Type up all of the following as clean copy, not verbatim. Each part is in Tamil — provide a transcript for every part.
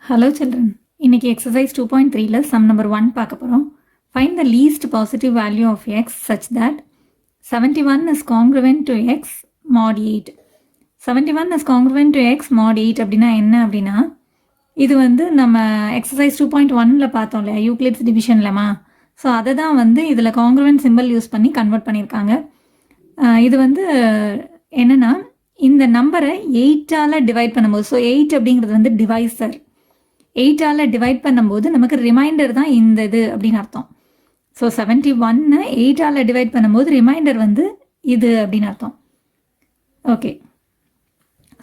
Hello children. இன்னைக்கு exercise 2.3ல sum number 1 பார்க்க போறோம். Find the least positive value of x such that 71 is congruent to x mod 8. 71 is congruent to x mod 8 அப்படின்னா என்ன அப்படின்னா இது வந்து நம்ம exercise 2.1ல பார்த்தோம் இல்லையா யூக்ளிட்ஸ் டிவிஷன்லமா. ஸோ அதை தான் வந்து இதில் காங்க்ருவென்ட் சிம்பிள் யூஸ் பண்ணி கன்வெர்ட் பண்ணியிருக்காங்க. இது வந்து என்னென்னா இந்த நம்பரை 8ஆல் டிவைட் பண்ணும்போது, ஸோ 8 அப்படிங்கிறது வந்து டிவைசர், 8ஆல் டிவைட் பண்ணும்போது நமக்கு ரிமைண்டர் தான் இந்த இது அப்படின்னு அர்த்தம். ஸோ 71 8ஆல் டிவைட் பண்ணும்போது ரிமைண்டர் வந்து இது அப்படின்னு அர்த்தம். ஓகே,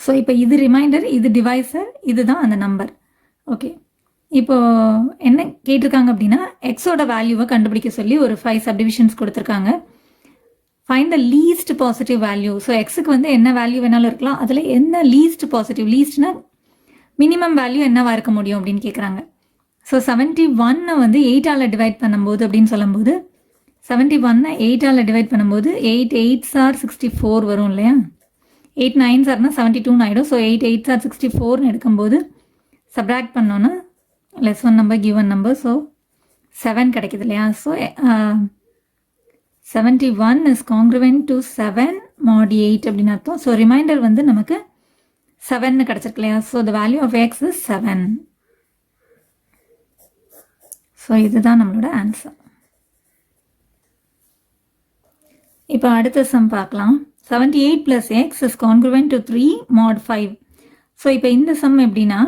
ஸோ இப்போ இது ரிமைண்டர், இது டிவைசர், இதுதான் அந்த நம்பர். ஓகே, இப்போ என்ன கேட்டிருக்காங்க அப்படின்னா எக்ஸோட வேல்யூவை கண்டுபிடிக்க சொல்லி ஒரு 5 சப்டிவிஷன்ஸ் கொடுத்துருக்காங்க. Find the least positive value. So எக்ஸுக்கு வந்து என்ன வேல்யூ வேணாலும் இருக்கலாம், அதில் என்ன லீஸ்ட் பாசிட்டிவ், லீஸ்ட்னா மினிமம் வேல்யூ என்னவா இருக்க முடியும் அப்படின்னு கேட்குறாங்க. ஸோ 71 வந்து 8ஆல் டிவைட் பண்ணும்போது அப்படின்னு சொல்லும்போது 71 8ஆல் டிவைட் பண்ணும்போது 8 8s are 64 வரும் இல்லையா, 8 9s are 72 ஆகிடும். ஸோ 8 8s are 64 எடுக்கும்போது சப்ராக்ட் பண்ணோன்னா less one number given number, so 7 கிடைக்குது இல்லையா. So 71 is congruent to 7 mod 8 அப்படின்னு அர்த்தம். ஸோ ரிமைண்டர் வந்து நமக்கு 7 கிடச்சிருக்கு இல்லையா. So the value of x is 7. ஸோ இதுதான் நம்மளோட ஆன்சர். இப்போ அடுத்த சம் பார்க்கலாம். 78 plus x is congruent to 3 mod 5. So இப்போ இந்த சம் எப்படின்னா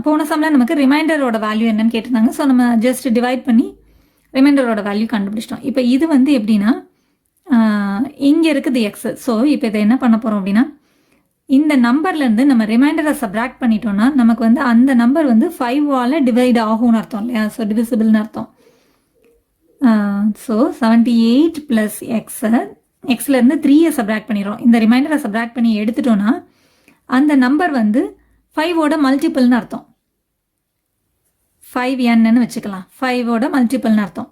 போன சம்மில் நமக்கு ரிமைண்டரோட வேல்யூ என்னன்னு கேட்டிருந்தாங்க. ஸோ நம்ம ஜஸ்ட் டிவைட் பண்ணி ரிமைண்டரோட வேல்யூ கண்டுபிடிச்சிட்டோம். இப்போ இது வந்து எப்படின்னா இங்கே இருக்குது எக்ஸ். ஸோ இப்போ இதை என்ன பண்ண போகிறோம் அப்படின்னா இந்த நம்பர்லேருந்து நம்ம ரிமைண்டரை சப்ராக்ட் பண்ணிட்டோம்னா நமக்கு வந்து அந்த நம்பர் வந்து 5ஆல் டிவைட் ஆகும்னு அர்த்தம் இல்லையா. ஸோ டிவிசிபிள்னு அர்த்தம். ஸோ 78 + எக்ஸ்லேருந்து 3ஐ சப்ராக்ட் பண்ணிடுறோம். இந்த ரிமைண்டரை சப்ராக்ட் பண்ணி எடுத்துட்டோன்னா அந்த நம்பர் வந்து 5ஓட மல்டிபிள்னு அர்த்தம். 5n வச்சுக்கலாம், 5ஓட மல்டிபிள்னு அர்த்தம்.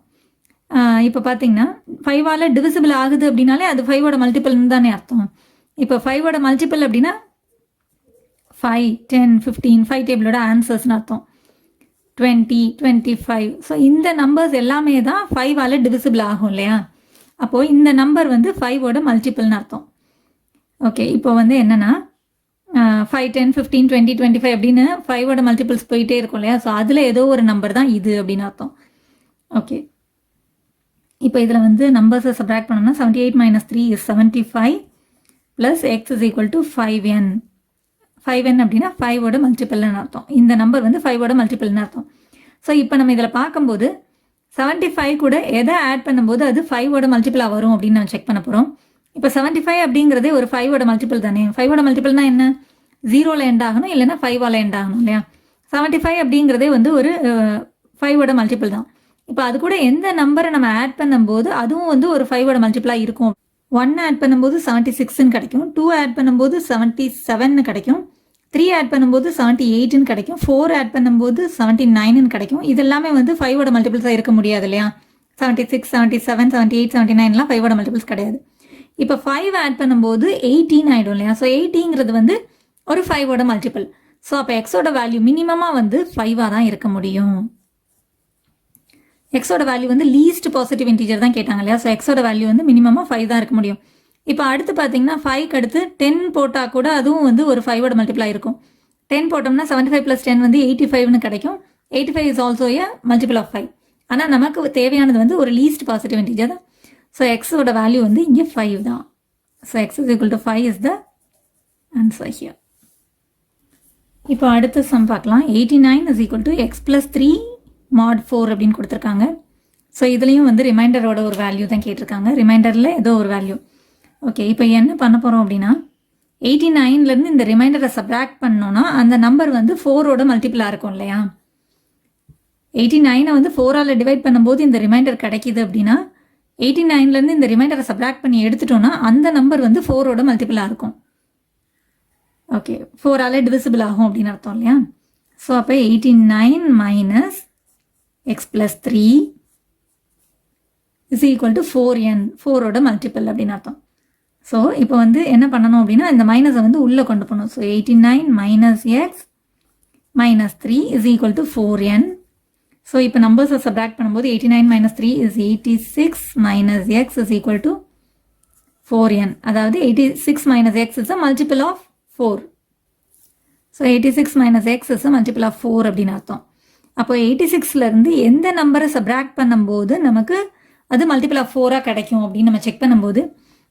இப்போ பார்த்தீங்கன்னா 5ஆல் டிவிசிபிள் ஆகுது அப்படின்னாலே அது 5ஓட மல்டிபிள்னு தானே அர்த்தம். இப்போ 5ஓட மல்டிபிள் அப்படின்னா 5 10 15 5 டேபிளோட ஆன்சர்ஸ்னு அர்த்தம். 20 25. ஸோ இந்த நம்பர்ஸ் எல்லாமே தான் 5ஆல் டிவிசிபிள் ஆகும் இல்லையா. அப்போது இந்த நம்பர் வந்து 5ஓட மல்டிபிள்னு அர்த்தம். ஓகே, இப்போ வந்து என்னென்னா 5 10 15 20 25 அப்படின்னு 5ஓட மல்டிபிள்ஸ் போயிட்டே இருக்கும் இல்லையா. ஸோ அதில் ஏதோ ஒரு நம்பர் தான் இது அப்படின்னு அர்த்தம். ஓகே, இப்போ இதில் வந்து நம்பர்ஸை சப்ராக்ட் பண்ணோம்னா 78 - 3 is 75 + x is equal to 5n. 5n அப்படின்னா 5ஓட மல்டிபிள்னு அர்த்தம். இந்த நம்பர் வந்து 5ஓட மல்டிபிள்னு அர்த்தம். ஸோ இப்போ நம்ம இதில் பார்க்கும்போது 75 கூட எதை ஆட் பண்ணும்போது அது 5ஓட மல்டிபிளாக வரும் அப்படின்னு நம்ம செக் பண்ண போகிறோம். இப்போ 75 அப்படிங்கிறதே ஒரு 5ஓட மல்டிபிள் தானே. 5ஓட மல்டிபிள்னா என்ன, 0ல் எண்ட் ஆகணும் இல்லைன்னா 5ஆல் எண்ட் ஆகணும் இல்லையா. 75 அப்படிங்கிறதே வந்து ஒரு 5ஓட மல்டிபிள் தான். இப்போ அது கூட எந்த நம்பரை நம்ம ஆட் பண்ணும்போது அதுவும் வந்து ஒரு 5ஓட மல்டிபிளாக இருக்கும். 1 ஆட் பண்ணும்போது 76ன்னு கிடைக்கும், 2 ஆட் பண்ணும்போது 77ன்னு கிடைக்கும், 3 ஆட் பண்ணும்போது 78ன்னு கிடைக்கும், 4 ஆட் பண்ணும்போது 79ன்னு கிடைக்கும். இது எல்லாமே வந்து 5ஓட மல்டிபிள்ஸாக இருக்க முடியாது இல்லையா. 76 77 78 79லாம் 5ஓட மல்டிபிள்ஸ் கிடையாது. இப்போ 5 ஆட் பண்ணும்போது 18 ஆகிடும் இல்லையா. ஸோ 80ங்கிறது வந்து ஒரு 5ஓட மல்டிபிள். ஸோ அப்போ எக்ஸோட வேல்யூ மினிமமாக வந்து 5ஆக தான் இருக்க முடியும். எக்ஸோட வேல்யூ வந்து லீஸ்ட் பாசிட்டிவ் இன்டீஜர் தான் கேட்டாங்க இல்லையா. ஸோ எக்ஸோட வேல்யூ வந்து மினிமமாக 5 தான் இருக்க முடியும். இப்போ அடுத்து பார்த்தீங்கன்னா 5க்கு அடுத்து 10 போட்டால் கூட அதுவும் வந்து ஒரு 5ஓட மல்டிபிளாக இருக்கும். 10 போட்டோம்னா 75 + 10 வந்து 85ன்னு கிடைக்கும். 85 is also a multiple of 5. ஆனால் நமக்கு தேவையானது வந்து ஒரு லீஸ்ட் பாசிட்டிவ் இன்டீஜர் தான். ஸோ எக்ஸோட வேல்யூ வந்து இங்கே 5 தான். So x is equal to 5 is the answer here. இப்போ அடுத்த சம் பார்க்கலாம். 89 is equal to x + 3 mod 4 அப்படின்னு கொடுத்துருக்காங்க. ஸோ இதுலேயும் வந்து ரிமைண்டரோட ஒரு வேல்யூ தான் கேட்டிருக்காங்க. ரிமைண்டரில் ஏதோ ஒரு வேல்யூ. ஓகே, இப்போ என்ன பண்ண போகிறோம் அப்படின்னா 89லேருந்து இந்த ரிமைண்டரை சப்ராக்ட் பண்ணோன்னா அந்த நம்பர் வந்து 4ஓட மல்டிபிளாக இருக்கும் இல்லையா. 89 வந்து 4ஆல் டிவைட் பண்ணும்போது இந்த ரிமைண்டர் கிடைக்கிது அப்படின்னா 89லேருந்து இந்த ரிமைண்டரை சப்ராக்ட் பண்ணி எடுத்துட்டோன்னா அந்த நம்பர் வந்து 4ஓட மல்டிபிளாக இருக்கும். ஓகே, 4ஆல் டிவிசிபிள் ஆகும் அப்படின்னு அர்த்தம் இல்லையா. ஸோ அப்போ 89 - x + 3 is equal to 4n. 4ஓட மல்டிபிள் அப்படின்னு அர்த்தம். ஸோ இப்போ வந்து என்ன பண்ணணும் அப்படின்னா இந்த மைனஸை வந்து உள்ளே கொண்டு போகணும். So 89 - x minus 3 is equal to 4n. So, இப்போ numbers subtract பண்ணும்போது 89 minus 3 is 86 minus x is equal to 4n. அதாவது 86 minus x is a multiple of 4. So, 86 minus x is a multiple of 4 அப்படின்னு அர்த்தம். அப்போ 86ல இருந்து எந்த நம்பரை subtract பண்ணும்போது நமக்கு அது multiple of 4 கிடைக்கும் அப்படின்னு நம்ம செக் பண்ணும்போது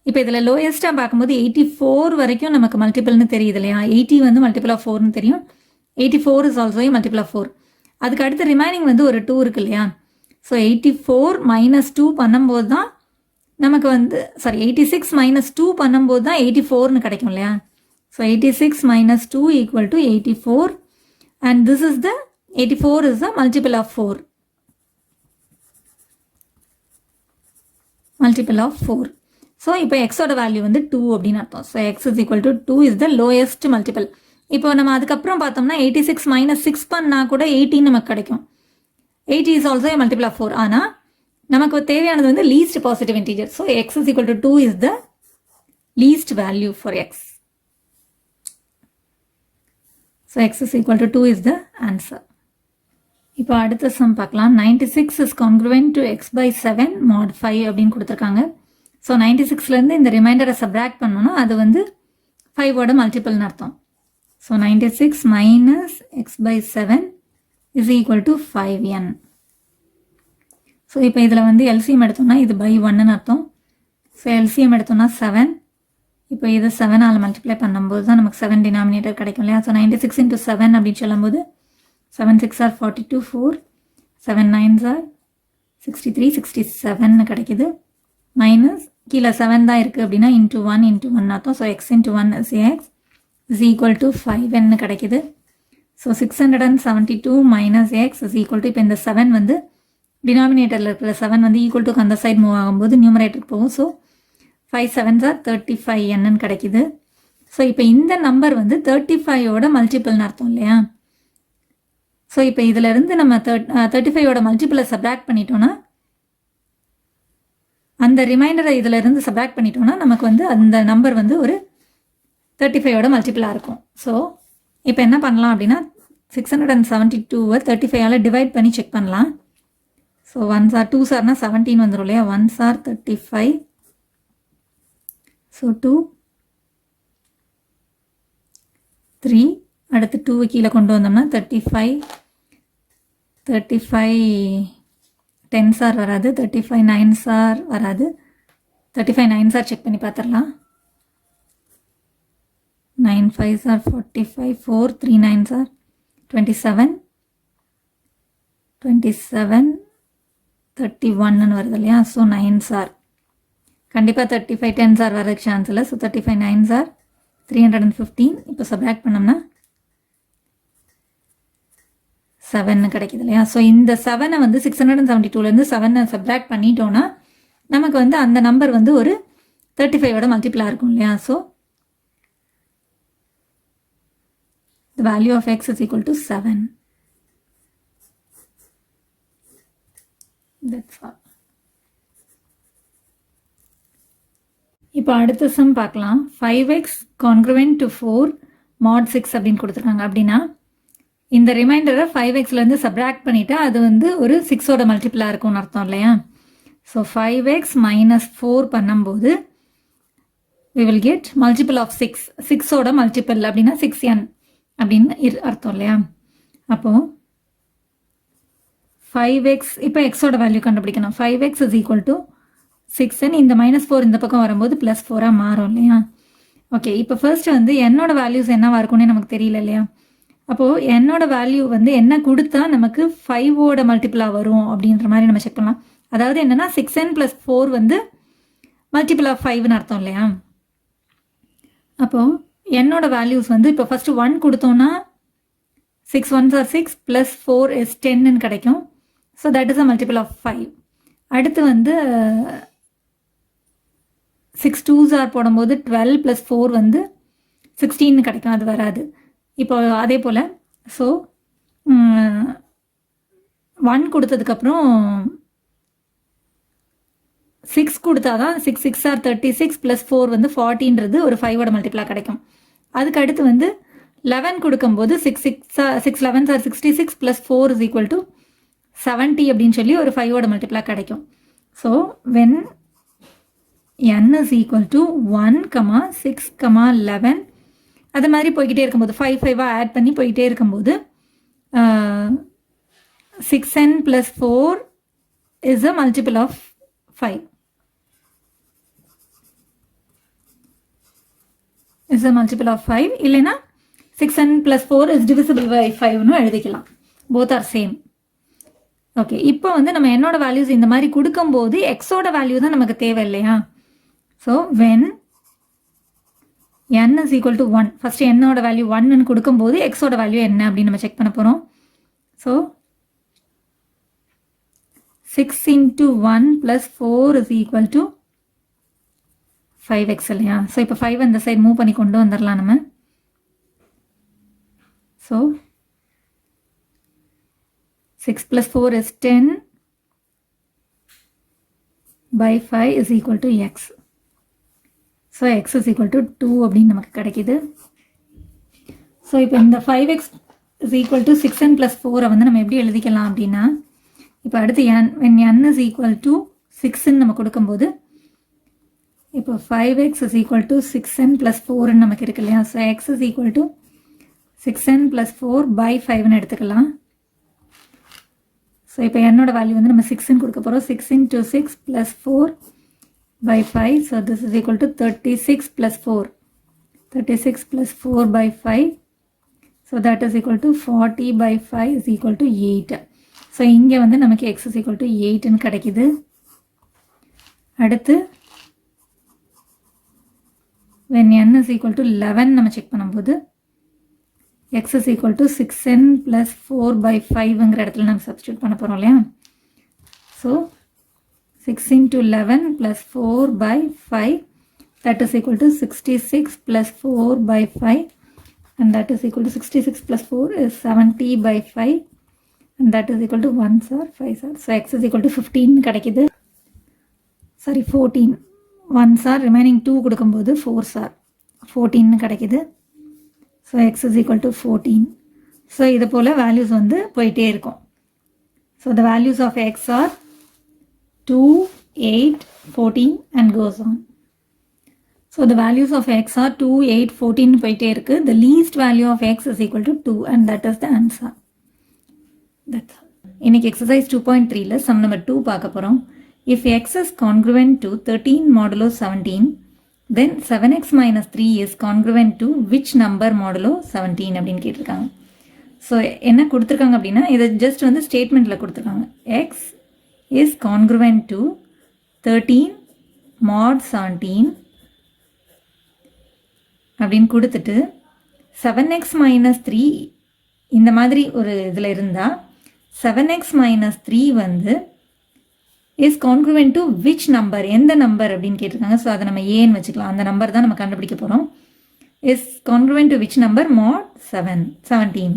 இப்போ இதில் லோயஸ்ட்டாக பார்க்கும்போது 84 வரைக்கும் நமக்கு மல்டிபிள்னு தெரியுது இல்லையா. 80 வந்து மல்டிபிள் ஆஃப் 4னு தெரியும். 84 இஸ் ஆல்சோ மல்டிபிள் ஆஃப் 4. அதுக்கு அடுத்து ரிமைனிங் வந்து ஒரு 2 இருக்கு இல்லையா. ஸோ 84 minus 2 பண்ணும்போது தான் நமக்கு வந்து 86 minus 2 பண்ணும்போது தான் 84னு கிடைக்கும் இல்லையா. So 86 minus 2 equal to 84 and this is the 84 is the multiple of 4. Multiple of 4. So இப்போ எக்ஸோட வேல்யூ வந்து 2 அப்படின்னு அர்த்தம். So x is equal to 2 is the lowest multiple. இப்போ நம்ம அதுக்கப்புறம் பார்த்தோம்னா 86 minus 6 பண்ணால் கூட 18 நமக்கு கிடைக்கும். 80 இஸ் ஆல்சோ மல்டிபிள் ஆஃப் 4. ஆனால் நமக்கு தேவையானது வந்து least positive integer. So x is equal to 2 is the least value for x. So x is equal to 2 is the answer. இப்போ அடுத்த சம் பார்க்கலாம். 96 is congruent to x by 7 mod 5 அப்படின்னு கொடுத்துருக்காங்க. ஸோ 96லேருந்து இந்த ரிமைண்டரை சப்ராக்ட் பண்ணோன்னா அது வந்து 5ஓட மல்டிபிள்னு அர்த்தம். So 96 minus x by 7 is equal to 5n. So இப்போ இதில் வந்து எல்சிஎம் எடுத்தோம்னா இது பை 1ன்னு அர்த்தம். ஸோ எல்சிஎம் எடுத்தோம்னா 7. இப்போ இது 7ஆல் மல்டிப்ளை பண்ணும்போது தான் நமக்கு 7 டினாமினேட்டர் கிடைக்கும் இல்லையா. ஸோ 96 into 7 அப்படின்னு சொல்லும்போது 7 6 are 42, 4 7 9s are 63, 67ன்னு கிடைக்குது. மைனஸ் கீழே 7 தான் இருக்குது அப்படின்னா இன்ட்டு 1 அர்த்தம். So X into 1 is X is equal to 5n கிடைக்குது. So 672 minus X is equal to இப்போ இந்த 7 வந்து டினாமினேட்டரில் இருக்கிற 7 வந்து ஈக்குவல் டு அந்த சைட் மூவ் ஆகும்போது நியூமரேட்டருக்கு போகும். ஸோ 5 7s are 35n கிடைக்குது. ஸோ இப்போ இந்த நம்பர் வந்து 35ஓட மல்டிபிள்னு அர்த்தம் இல்லையா. ஸோ இப்போ இதிலிருந்து நம்ம 35ஓட மல்டிபிளை சப்ராக்ட் பண்ணிட்டோன்னா அந்த ரிமைண்டரை இதிலிருந்து சப்ராக்ட் பண்ணிட்டோம்னா நமக்கு வந்து அந்த நம்பர் வந்து ஒரு 35ஓட மல்டிபிளாக இருக்கும். ஸோ இப்போ என்ன பண்ணலாம் அப்படின்னா 672வை 35ஆல் டிவைட் பண்ணி செக் பண்ணலாம். So 1s are 2s are 17 வந்துடும் இல்லையா. 1s are 35. ஸோ 2 3 அடுத்து 2 கீழே கொண்டு வந்தோம்னா 35 10s are வராது. 35 9s are வராது. 35 9s are செக் பண்ணி பார்த்துடலாம். 9 5s are 45, 4 3 9s are 27, 31ன்னு வருது இல்லையா. ஸோ 9s are கண்டிப்பாக 35 10s are வரதுக்கு சான்ஸ் இல்லை. So 35 9s are 315. இப்போ சப்ராக்ட் பண்ணோம்னா 7 கிடைக்குது இல்லையா. ஸோ இந்த 7 வந்து 672லேருந்து 7 சப்ராக்ட் பண்ணிட்டோன்னா நமக்கு வந்து அந்த நம்பர் வந்து ஒரு 35ஓட மல்டிபிளாக இருக்கும் இல்லையா. So the value of x is equal to 7. That's all. இப்போ அடுத்த சம் பார்க்கலாம். 5x congruent to 4 mod 6 அப்படின்னு கொடுத்துருக்காங்க. அப்படின்னா இந்த ரிமைண்டரை 5xலேருந்து சப்ராக்ட் பண்ணிவிட்டு அது வந்து ஒரு 6ஓட மல்டிபிளாக இருக்கும்னு அர்த்தம் இல்லையா. ஸோ 5x minus 4 பண்ணும்போது we will get multiple of 6. 6ஓட multiple அப்படின்னா 6n அப்படின்னு அர்த்தம் இல்லையா. அப்போது 5x இப்போ எக்ஸோட வேல்யூ கண்டுபிடிக்கணும். 5x is equal to 6n. இந்த -4 இந்த பக்கம் வரும்போது +4ஆக மாறும் இல்லையா. ஓகே, இப்போ ஃபர்ஸ்ட் வந்து என்னோட வேல்யூஸ் என்னவாக இருக்கும்னு நமக்கு தெரியல இல்லையா. அப்போது என்னோட வேல்யூ வந்து என்ன கொடுத்தா நமக்கு 5ஓட மல்டிபிளாக வரும் அப்படின்ற மாதிரி நம்ம செக் பண்ணலாம். அதாவது என்னென்னா 6n + 4 வந்து மல்டிபிள் ஆஃப் 5ன்னு அர்த்தம் இல்லையா. அப்போது என்னோட வேல்யூஸ் வந்து இப்போ ஃபஸ்ட்டு 1 கொடுத்தோன்னா 6 1s are 6 + 4 is 10ன்னு கிடைக்கும். So that is a multiple of 5. அடுத்து வந்து 6 2s are போடும்போது 12 + 4 வந்து 16 கிடைக்கும். அது வராது. இப்போ அதே போல் ஸோ 1 கொடுத்ததுக்கப்புறம் 6 கொடுத்தா தான் 6 6 are 36 + 4 வந்து 40ன்றது ஒரு 5ஓட மல்டிபிளாக கிடைக்கும். அதுக்கு அடுத்து வந்து 11 கொடுக்கும்போது 6 11s are 66 + 4 = 70 அப்படின்னு சொல்லி ஒரு 5ஓட மல்டிபிளாக கிடைக்கும். So when n is equal to 1, 6, 11 அது மாதிரி போய்கிட்டே இருக்கும்போது 5 ஆட் பண்ணி போய்கிட்டே இருக்கும்போது 6n + 4 is a multiple of 5. Is a multiple of 5. இல்லைனா 6n + 4 is divisible by 5னு எழுதிக்கலாம். Both are same. ஓகே, இப்போ வந்து நம்ம என்னோட வேல்யூஸ் இந்த மாதிரி கொடுக்கும்போது எக்ஸோட வேல்யூ தான் நமக்கு தேவை இல்லையா? So when n is equal to 1, first என்னோட வேல்யூ 1ன்னு கொடுக்கும்போது எக்ஸோட வேல்யூ என்ன அப்படின்னு நம்ம செக் பண்ண போகிறோம். So 6 × 1 + 4 is equal to 5x இல்லையா? ஸோ இப்போ 5 அந்த சைடு மூவ் பண்ணி கொண்டு வந்துடலாம் நம்ம. So 6 + 4 is 10 by 5 is equal to x. So x is equal to 2 அப்படின்னு நமக்கு கிடைக்கிது. ஸோ இப்போ இந்த 5x is equal to 6n + 4 வந்து நம்ம எப்படி எழுதிக்கலாம் அப்படின்னா, இப்போ அடுத்து when n is equal to 6ன்னு நம்ம கொடுக்கும்போது இப்போ 5x is equal to 6n + 4ன்னு நமக்கு இருக்கு இல்லையா? So x is equal to 6n + 4 by 5ன்னு எடுத்துக்கலாம். ஸோ இப்போ என்னோட வேல்யூ வந்து நம்ம 6ன்னு கொடுக்க போகிறோம். 6 × 6 + 4 by 5. So this is equal to 36 + 4. 36 + 4 by 5. So that is equal to 40 by 5 is equal to 8. So இங்கே வந்து நமக்கு x is equal to 8ன்னு கிடைக்குது. அடுத்து when n is equal to 11 நம்ம செக் பண்ணும்போது x is equal to 6n + 4 by 5ங்கிற இடத்துல நம்ம சப்ஸ்டியூட் பண்ண போகிறோம் இல்லையா? So 6 × 11 + 4 by 5 that is equal to 66 + 4 by 5 and that is equal to 66 + 4 is 70 by 5 and that is equal to 1 sir 5 sir. So x is equal to 15 கிடைக்குது. சாரி 14. 1 சார் ரிமைனிங் 2 கொடுக்கும்போது 4 சார் 14 கிடைக்குது. So x is equal to 14. So இது போல் வேல்யூஸ் வந்து போயிட்டே இருக்கும். So the values of x are 2, 8, 14 and goes on. So the values of x are 2, 8, 14 போயிட்டே இருக்கு. The least value of x is equal to 2 and that is the answer. That's all. இன்னைக்கு exercise 2.3ல sum number 2 பார்க்க போகிறோம். If x is congruent to 13 modulo 17, then 7x minus 3 is congruent to which number modulo 17 அப்படின்னு கேட்டிருக்காங்க. ஸோ என்ன கொடுத்துருக்காங்க அப்படின்னா, இதை ஜஸ்ட் வந்து ஸ்டேட்மெண்ட்டில் கொடுத்துருக்காங்க. x is congruent to 13 mod 17 அப்படின்னு கொடுத்துட்டு 7x minus 3 இந்த மாதிரி ஒரு இதில் இருந்தால் 7x minus 3 வந்து is congruent to which number, எந்த நம்பர் அப்படின்னு கேட்டிருக்காங்க. ஸோ அதை நம்ம ஏன்னு வச்சுக்கலாம். அந்த நம்பர் தான் நம்ம கண்டுபிடிக்க போகிறோம். is congruent to which number mod 17.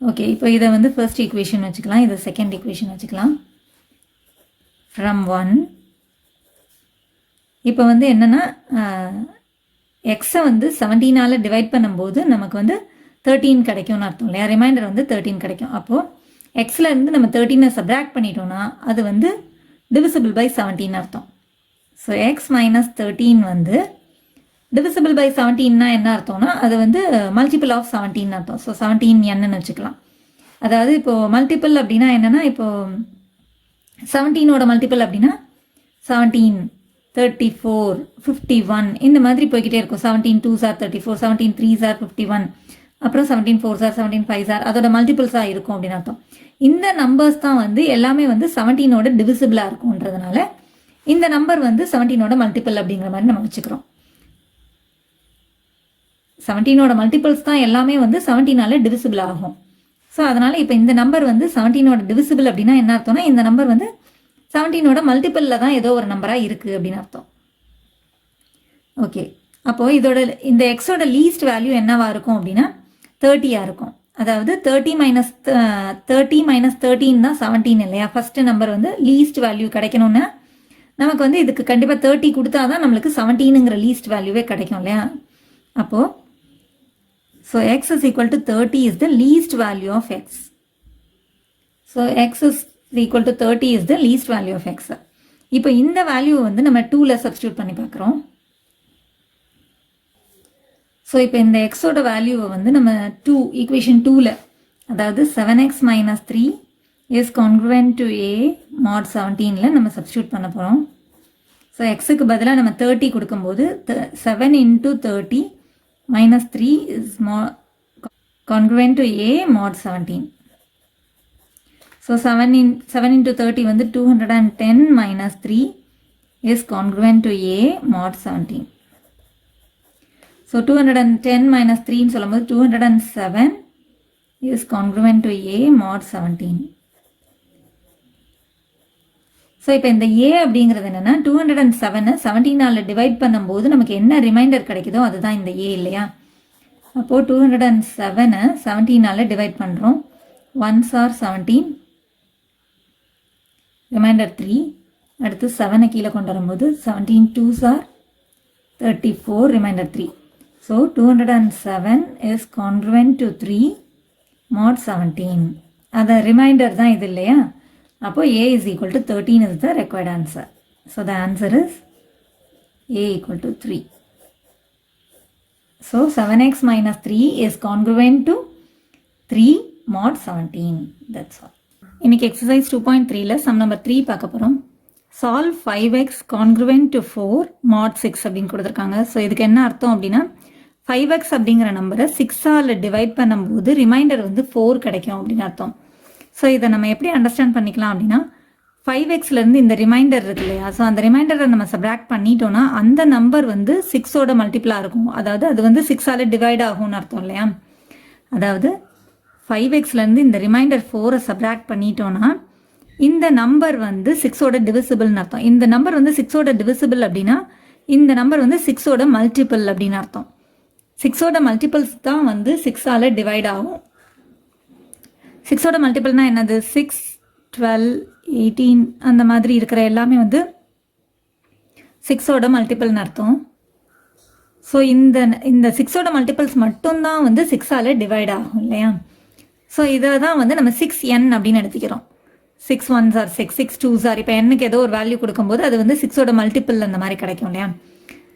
Okay, இப்போ இதை வந்து ஃபர்ஸ்ட் ஈக்குவேஷன் வச்சுக்கலாம், இதை செகண்ட் ஈக்குவேஷன் வச்சுக்கலாம். ஃப்ரம் 1 இப்போ வந்து என்னென்னா எக்ஸை வந்து 17ஆல் டிவைட் பண்ணும்போது நமக்கு வந்து 13 கிடைக்கும்னு அர்த்தம் இல்லையா? ரிமைண்டர் வந்து 13 கிடைக்கும். அப்போது எக்ஸில் இருந்து நம்ம 13 சப்ராக்ட் பண்ணிட்டோம்னா அது வந்து டிவிசிபிள் பை 17 அர்த்தம். ஸோ எக்ஸ் மைனஸ் 13 வந்து டிவிசிபிள் பை 17னா என்ன அர்த்தம்னா அது வந்து மல்டிபிள் ஆஃப் 17 அர்த்தம். ஸோ 17 என்னன்னு வச்சுக்கலாம். அதாவது இப்போது மல்டிபிள் அப்படின்னா என்னென்னா, இப்போது 17ஓட மல்டிபிள் அப்படின்னா 17, 34, 51 இந்த மாதிரி போய்கிட்டே இருக்கும். 17 2s are 34, 17 3s are 51, அப்புறம் 17 4s are 17 5s are அதோட மல்டிபிள்ஸாக இருக்கும் அப்படின்னு அர்த்தம். இந்த நம்பர்ஸ் தான் வந்து எல்லாமே வந்து 17ஓட டிவிசிபிளாக இருக்கும்ன்றதுனால இந்த நம்பர் வந்து 17ஓட மல்டிபிள் அப்படிங்கிற மாதிரி நம்ம வச்சுக்கிறோம். 17ஓட மல்டிபிள்ஸ் தான் எல்லாமே வந்து 17ஆல் டிவிசிபிள் ஆகும். ஸோ அதனால் இப்போ இந்த நம்பர் வந்து 17ஓட டிவிசிபிள் அப்படின்னா என்ன அர்த்தம்னா, இந்த நம்பர் வந்து 17ஓட மல்டிபிளில் தான் ஏதோ ஒரு நம்பராக இருக்குது அப்படின்னு அர்த்தம். ஓகே, அப்போது இதோட இந்த எக்ஸோட லீஸ்ட் வேல்யூ என்னவாக இருக்கும் அப்படின்னா 30ஆக இருக்கும். அதாவது 30 மைனஸ் 13 தான் 17 இல்லையா? ஃபஸ்ட்டு நம்பர் வந்து லீஸ்ட் வேல்யூ கிடைக்கணும்னா நமக்கு வந்து இதுக்கு கண்டிப்பாக 30 கொடுத்தா தான் நம்மளுக்கு 17ங்கிற லீஸ்ட் வேல்யூவே கிடைக்கும் இல்லையா? அப்போது So x is equal to 30 is the least value of x. So x is equal to 30 is the least value of x. இப்போ இந்த வேல்யூ வந்து நம்ம 2ல சப்ஸ்டியூட் பண்ணி பார்க்குறோம். ஸோ இப்போ இந்த எக்ஸோட வேல்யூவை வந்து நம்ம ஈக்குவேஷன் 2ல அதாவது 7x minus 3 is congruent to a mod 17ல நம்ம சப்ஸ்டியூட் பண்ண போகிறோம். ஸோ எக்ஸுக்கு பதிலாக நம்ம 30 கொடுக்கும்போது 7 into 30 minus 3 is congruent to a mod 17. So 7 into 30 வந்து 210 minus 3 is congruent to a mod 17. So 210 minus 3 ன்னு சொல்லும்போது 207 is congruent to a mod 17. So இப்போ இந்த a அப்படிங்கிறது என்னென்னா 207 17ஆல் டிவைட் பண்ணும்போது நமக்கு என்ன ரிமைண்டர் கிடைக்குதோ அதுதான் இந்த a இல்லையா. அப்போது 207 17ஆல் டிவைட் பண்ணுறோம். 1s are 17, reminder 3. அடுத்து 7 கீழே கொண்டு வரும்போது 17 2s are 34, remainder 3. So 207 is congruent to 3 mod 17. அது ரிமைண்டர் தான் இது இல்லையா. அப்போ a is equal to 13 is the required answer. So the answer is a equal to 3. So 7x minus 3 is congruent to 3 mod 17. That's all. இன்னைக்கு exercise 2.3ல sum number 3 பார்க்க போகிறோம். Solve 5x congruent to 4 mod 6 அப்படின்னு கொடுத்துருக்காங்க. ஸோ இதுக்கு என்ன அர்த்தம் அப்படின்னா 5x அப்படிங்கிற நம்பரை 6ஆல் டிவைட் பண்ணும்போது ரிமைண்டர் வந்து 4 கிடைக்கும் அப்படின்னு அர்த்தம். ஸோ இதை நம்ம எப்படி அண்டர்ஸ்டாண்ட் பண்ணிக்கலாம் அப்படின்னா 5xலேருந்து இந்த ரிமைண்டர் இருக்கு இல்லையா. ஸோ அந்த ரிமைண்டரை நம்ம சப்ராக்ட் பண்ணிட்டோன்னா அந்த நம்பர் வந்து 6ஓட மல்டிப்ளாக இருக்கும். அதாவது அது வந்து 6ஆல் டிவைட் ஆகும்னு அர்த்தம் இல்லையா. அதாவது 5xலேருந்து இந்த ரிமைண்டர் 4 சப்ராக்ட் பண்ணிட்டோன்னா இந்த நம்பர் வந்து 6ஓட டிவிசிபிள்னு அர்த்தம். இந்த நம்பர் வந்து 6ஓட டிவிசிபிள் அப்படின்னா இந்த நம்பர் வந்து 6ஓட மல்டிபிள் அப்படின்னு அர்த்தம். 6ஓட மல்டிபிள்ஸ் தான் வந்து 6ஆல் டிவைட் ஆகும். 6ஓட மல்டிபிள்னா என்னது 6 12 18 அந்த மாதிரி இருக்கிற எல்லாமே வந்து 6ஓட மல்டிபிள்னு அர்த்தம். ஸோ இந்த 6ஓட மல்டிபிள்ஸ் மட்டும்தான் வந்து 6ஆல் டிவைட் ஆகும் இல்லையா. ஸோ இதை தான் வந்து நம்ம 6n அப்படின்னு எடுத்துக்கிறோம். 6 1s are 6, 6 2s are, இப்போ என்னுக்கு ஏதோ ஒரு வேல்யூ கொடுக்கும்போது அது வந்து 6ஓட மல்டிபிள் அந்த மாதிரி கிடைக்கும் இல்லையா.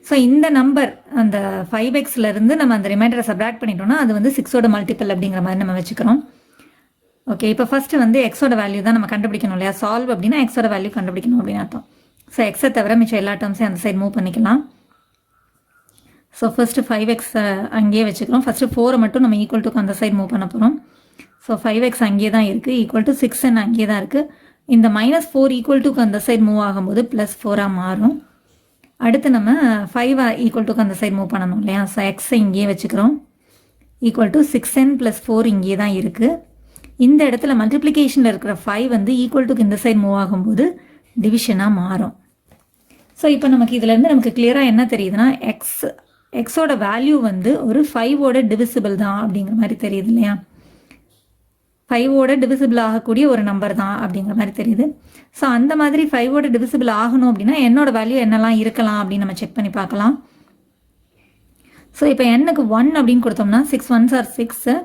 ஸோ இந்த நம்பர் அந்த 5xலேருந்து நம்ம அந்த ரிமைண்டரை சப்ராக்ட் பண்ணிட்டோம்னா அது வந்து 6ஓட மல்டிபிள் அப்படிங்கிற மாதிரி நம்ம வச்சுக்கிறோம். ஓகே, இப்போ ஃபஸ்ட்டு வந்து எக்ஸோட வேல்யூ தான் நம்ம கண்டுபிடிக்கணும் இல்லையா. சால்வ் அப்படின்னா எக்ஸோட வேல்யூ கண்டுபிடிக்கணும் அப்படின்னு அர்த்தம். ஸோ எக்ஸை தவிர மிச்சம் எல்லா டேர்ம்ஸையும் அந்த சைடு மூவ் பண்ணிக்கலாம். ஸோ ஃபஸ்ட்டு 5x அங்கேயே வச்சுக்கிறோம். ஃபஸ்ட்டு 4 மட்டும் நம்ம ஈக்குவல் டுக்கு அந்த சைடு மூவ் பண்ண போகிறோம். ஸோ 5x அங்கேயே தான் இருக்குது, ஈக்குவல் டு 6n அங்கேயே தான் இருக்குது. இந்த -4 ஈக்குவல் டுக்கு அந்த சைடு மூவ் ஆகும்போது +4ஆக மாறும். அடுத்து நம்ம 5 ஈக்குவல் டுக்கு அந்த சைடு மூவ் பண்ணணும் இல்லையா. ஸோ எக்ஸை இங்கேயே வச்சுக்கிறோம். ஈக்குவல் டு 6n + 4 இங்கேயே தான் இருக்குது. இந்த இடத்துல மல்டிப்ளிகேஷனில் இருக்கிற 5 வந்து ஈக்குவல் டுக்கு இந்த சைடு மூவ் ஆகும்போது டிவிஷனாக மாறும். ஸோ இப்போ நமக்கு இதுலேருந்து நமக்கு கிளியராக என்ன தெரியுதுன்னா எக்ஸோட வேல்யூ வந்து ஒரு 5ஓட டிவிசிபிள் தான் அப்படிங்கிற மாதிரி தெரியுது இல்லையா. 5ஓட டிவிசிபிள் ஆகக்கூடிய ஒரு நம்பர் தான் அப்படிங்கிற மாதிரி தெரியுது. ஸோ அந்த மாதிரி 5ஓட டிவிசிபிள் ஆகணும் அப்படின்னா என்னோட வேல்யூ என்னெல்லாம் இருக்கலாம் அப்படின்னு நம்ம செக் பண்ணி பார்க்கலாம். ஸோ இப்போ என்னுக்கு 1 அப்படின்னு கொடுத்தோம்னா 6 1s are 6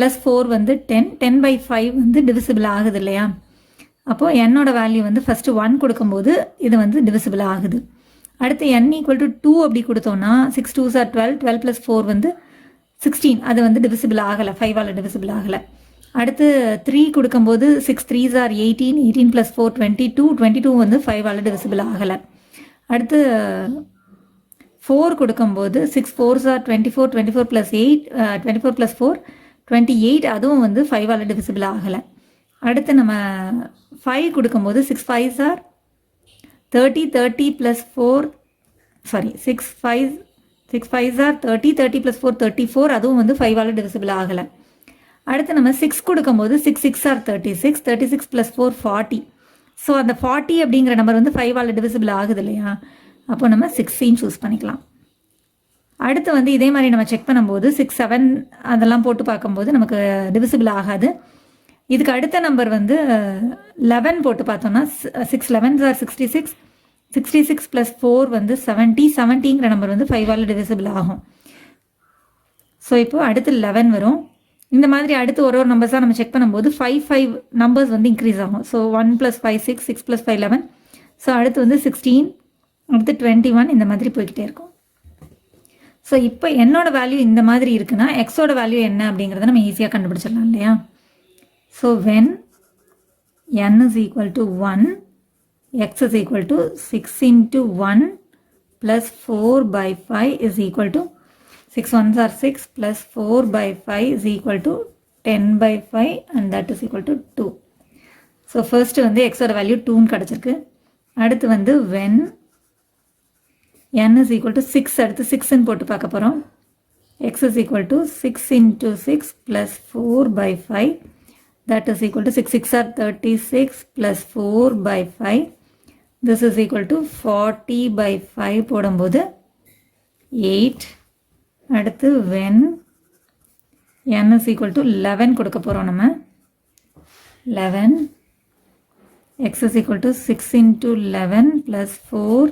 +4 வந்து 10, 10/5 வந்து டிவிசிபிள் ஆகுது இல்லையா. அப்போது என்னோட வேல்யூ வந்து ஃபஸ்ட்டு 1 கொடுக்கும்போது இது வந்து டிவிசிபிள் ஆகுது. அடுத்து n = 2 அப்படி கொடுத்தோம்னா 6 2s are 12, 12 + 4 வந்து 16, அது வந்து டிவிசிபிள் ஆகலை, 5ஆல் டிவிசிபிள் ஆகலை. அடுத்து 3 கொடுக்கும்போது 6 3s are 18, 18 + 4 22, 22 வந்து 5ஆல் டிவிசிபிள் ஆகலை. அடுத்து 4 கொடுக்கும்போது 6 4s are 24, 24 + 8 24 + 4 28, அதுவும் வந்து 5ஆல் டிவிசிபிள் ஆகலை. அடுத்து நம்ம 5 கொடுக்கும்போது 6 5s are 30, 30 + 4 sorry 6 5s are 30, 30 + 4 34, அதுவும் வந்து 5ஆல் டிவிசிபிள் ஆகலை. அடுத்து நம்ம 6 கொடுக்கும்போது 6 6 are 36, 36 + 4 40. ஸோ அந்த 40 அப்படிங்கிற நம்பர் வந்து 5ஆல் டிவிசிபிள் ஆகுது இல்லையா. அப்போ நம்ம 16 சூஸ் பண்ணிக்கலாம். அடுத்து வந்து இதே மாதிரி நம்ம செக் பண்ணும்போது 6 7 அதெல்லாம் போட்டு பார்க்கும்போது நமக்கு டிவிசிபிள் ஆகாது. இதுக்கு அடுத்த நம்பர் வந்து 11 போட்டு பார்த்தோம்னா 6 11s are 66, 66 + 4 வந்து 70, 70ங்கிற நம்பர் வந்து 5ஆல் டிவிசிபிள் ஆகும். ஸோ இப்போ அடுத்து 11 வரும். இந்த மாதிரி அடுத்து ஒரு நம்பர்ஸாக நம்ம செக் பண்ணும்போது 5 நம்பர்ஸ் வந்து இன்க்ரீஸ் ஆகும். ஸோ 1 + 5 6, 6 + 5 11. ஸோ அடுத்து வந்து 16, அடுத்து 21, இந்த மாதிரி போய்கிட்டே இருக்கும். ஸோ இப்போ என்னோட வேல்யூ இந்த மாதிரி இருக்குன்னா எக்ஸோட வேல்யூ என்ன அப்படிங்கிறத நம்ம ஈஸியாக கண்டுபிடிச்சிடலாம் இல்லையா? So when n is equal to 1, x is equal to 6 into 1 plus 4 by 5 is equal to 6 ones are 6 plus 4 by 5 is equal to 10 by 5 and that is equal to 2. So first வந்து x ஓட வேல்யூ 2 கிடைச்சிருக்கு. அடுத்து வந்து when n is equal to 6, அடுத்து 6 ன்னு போட்டு பார்க்க போகிறோம். x is equal to 6 into 6 plus 4 by 5 that is equal to 6 6 are 36 plus 4 by 5 this is equal to 40 by 5 போடும்போது 8. அடுத்து when n is equal to 11 கொடுக்க போகிறோம் நம்ம. 11 x is equal to 6 into 11 plus 4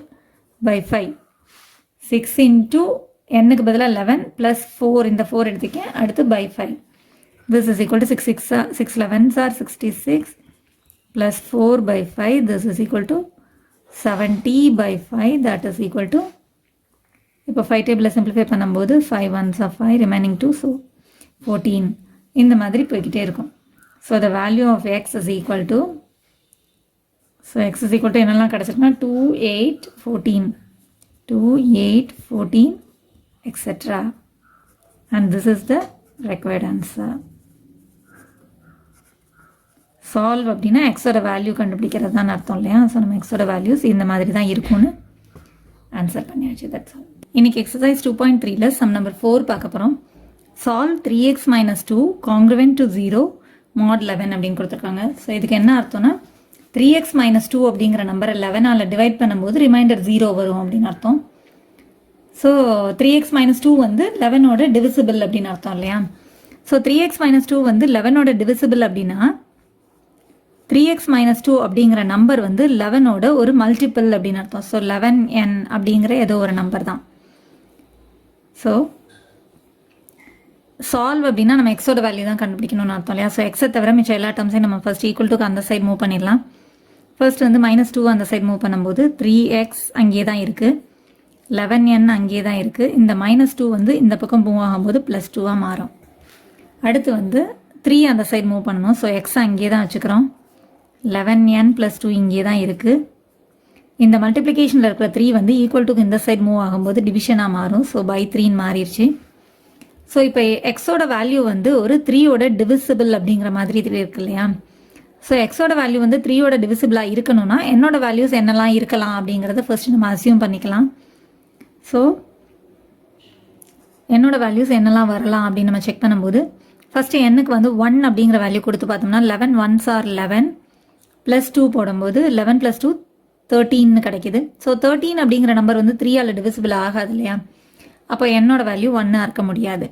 by 5. 6 into n-க்கு பதிலாக 11 plus 4, இந்த 4 எடுத்துக்கேன். அடுத்து by 5. This is equal to 6 11s are 66 plus 4 by 5. This is equal to 70 by 5. That is equal to, இப்போ 5 டேபிளில் சிம்பிளிஃபை பண்ணும்போது 5 ones are 5, remaining 2, so 14. இந்த மாதிரி போய்கிட்டே இருக்கும். So the value of x is equal to, so x is equal to என்னெல்லாம் கிடச்சிருக்குன்னா 2 8 14 2 8 14 etc. and this is the required answer. Solve அப்படின்னா எக்ஸோட வேல்யூ கண்டுபிடிக்கிறது தான் அர்த்தம் இல்லையா? ஸோ நம்ம எக்ஸோட வேல்யூஸ் இந்த மாதிரி தான் இருக்கும்னு ஆன்சர் பண்ணியாச்சு. That's all. இன்னைக்கு எக்ஸசைஸ் 2.3ல சம் நம்பர் 4 பார்க்க போகிறோம். சால்வ் 3x - 2 காங்க்ருவென்ட் டு 0 mod 11 அப்படின்னு கொடுத்துருக்காங்க. ஸோ இதுக்கு என்ன அர்த்தம்னா 3x - 2 அப்படிங்கிற நம்பரை 11ஆல் டிவைட் பண்ணும்போது ரிமைண்டர் 0 வரும் அப்படின்னு அர்த்தம். ஸோ 3x - 2 வந்து 11ஓட டிவிசிபிள் அப்படின்னு அர்த்தம் இல்லையா? ஸோ 3x - 2 வந்து 11ஓட டிவிசிபிள் அப்படின்னா 3x - 2 அப்படிங்கிற நம்பர் வந்து 11ஓட ஒரு மல்டிபிள் அப்படின்னு அர்த்தம். ஸோ 11n அப்படிங்கிற ஏதோ ஒரு நம்பர் தான். ஸோ சால்வ் அப்படின்னா நம்ம எக்ஸோட வேல்யூ தான் கண்டுபிடிக்கணும்னு அர்த்தம் இல்லையா? ஸோ எக்ஸை தவிர மிச்சம் எல்லா டேர்ம்ஸையும் நம்ம ஃபர்ஸ்ட் ஈக்குவல் டுக்கு அந்த சைட் மூவ் பண்ணிடலாம். ஃபர்ஸ்ட் வந்து -2 அந்த சைட் மூவ் பண்ணும்போது 3x அங்கேயே தான் இருக்குது, 11n அங்கேயே தான் இருக்குது. இந்த -2 வந்து இந்த பக்கம் மூவ் ஆகும்போது +2 மாறும். அடுத்து வந்து 3 அந்த சைட் மூவ் பண்ணணும். ஸோ எக்ஸ் அங்கேயே தான் வச்சுக்கிறோம். 11n + 2 இங்கே தான் இருக்குது. இந்த மல்டிப்ளிகேஷனில் இருக்கிற 3 வந்து ஈக்குவல் டுக்கு இந்த சைட் மூவ் ஆகும்போது டிவிஷனாக மாறும். ஸோ by 3 மாறிடுச்சு. ஸோ இப்போ எக்ஸோட வேல்யூ வந்து ஒரு 3ஓட டிவிசிபிள் அப்படிங்கிற மாதிரி இருக்கு இல்லையா? ஸோ எக்ஸோட வேல்யூ வந்து 3ஓட டிவிசிபிளாக இருக்கணும்னா என்னோட வேல்யூஸ் என்னெல்லாம் இருக்கலாம் அப்படிங்கிறத ஃபர்ஸ்ட் நம்ம அசியூம் பண்ணிக்கலாம். ஸோ என்னோட வேல்யூஸ் என்னெல்லாம் வரலாம் அப்படின்னு நம்ம செக் பண்ணும்போது ஃபஸ்ட்டு என்னுக்கு வந்து 1 அப்படிங்கிற வேல்யூ கொடுத்து பார்த்தோம்னா 11 ones are 11 + 2 போடும்போது 11 + 2 13 கிடைக்குது. ஸோ 13 அப்படிங்கிற நம்பர் வந்து 3ஆல் டிவிசிபிள் ஆகாது இல்லையா? அப்போ என்னோட வேல்யூ 1 இருக்க முடியாது.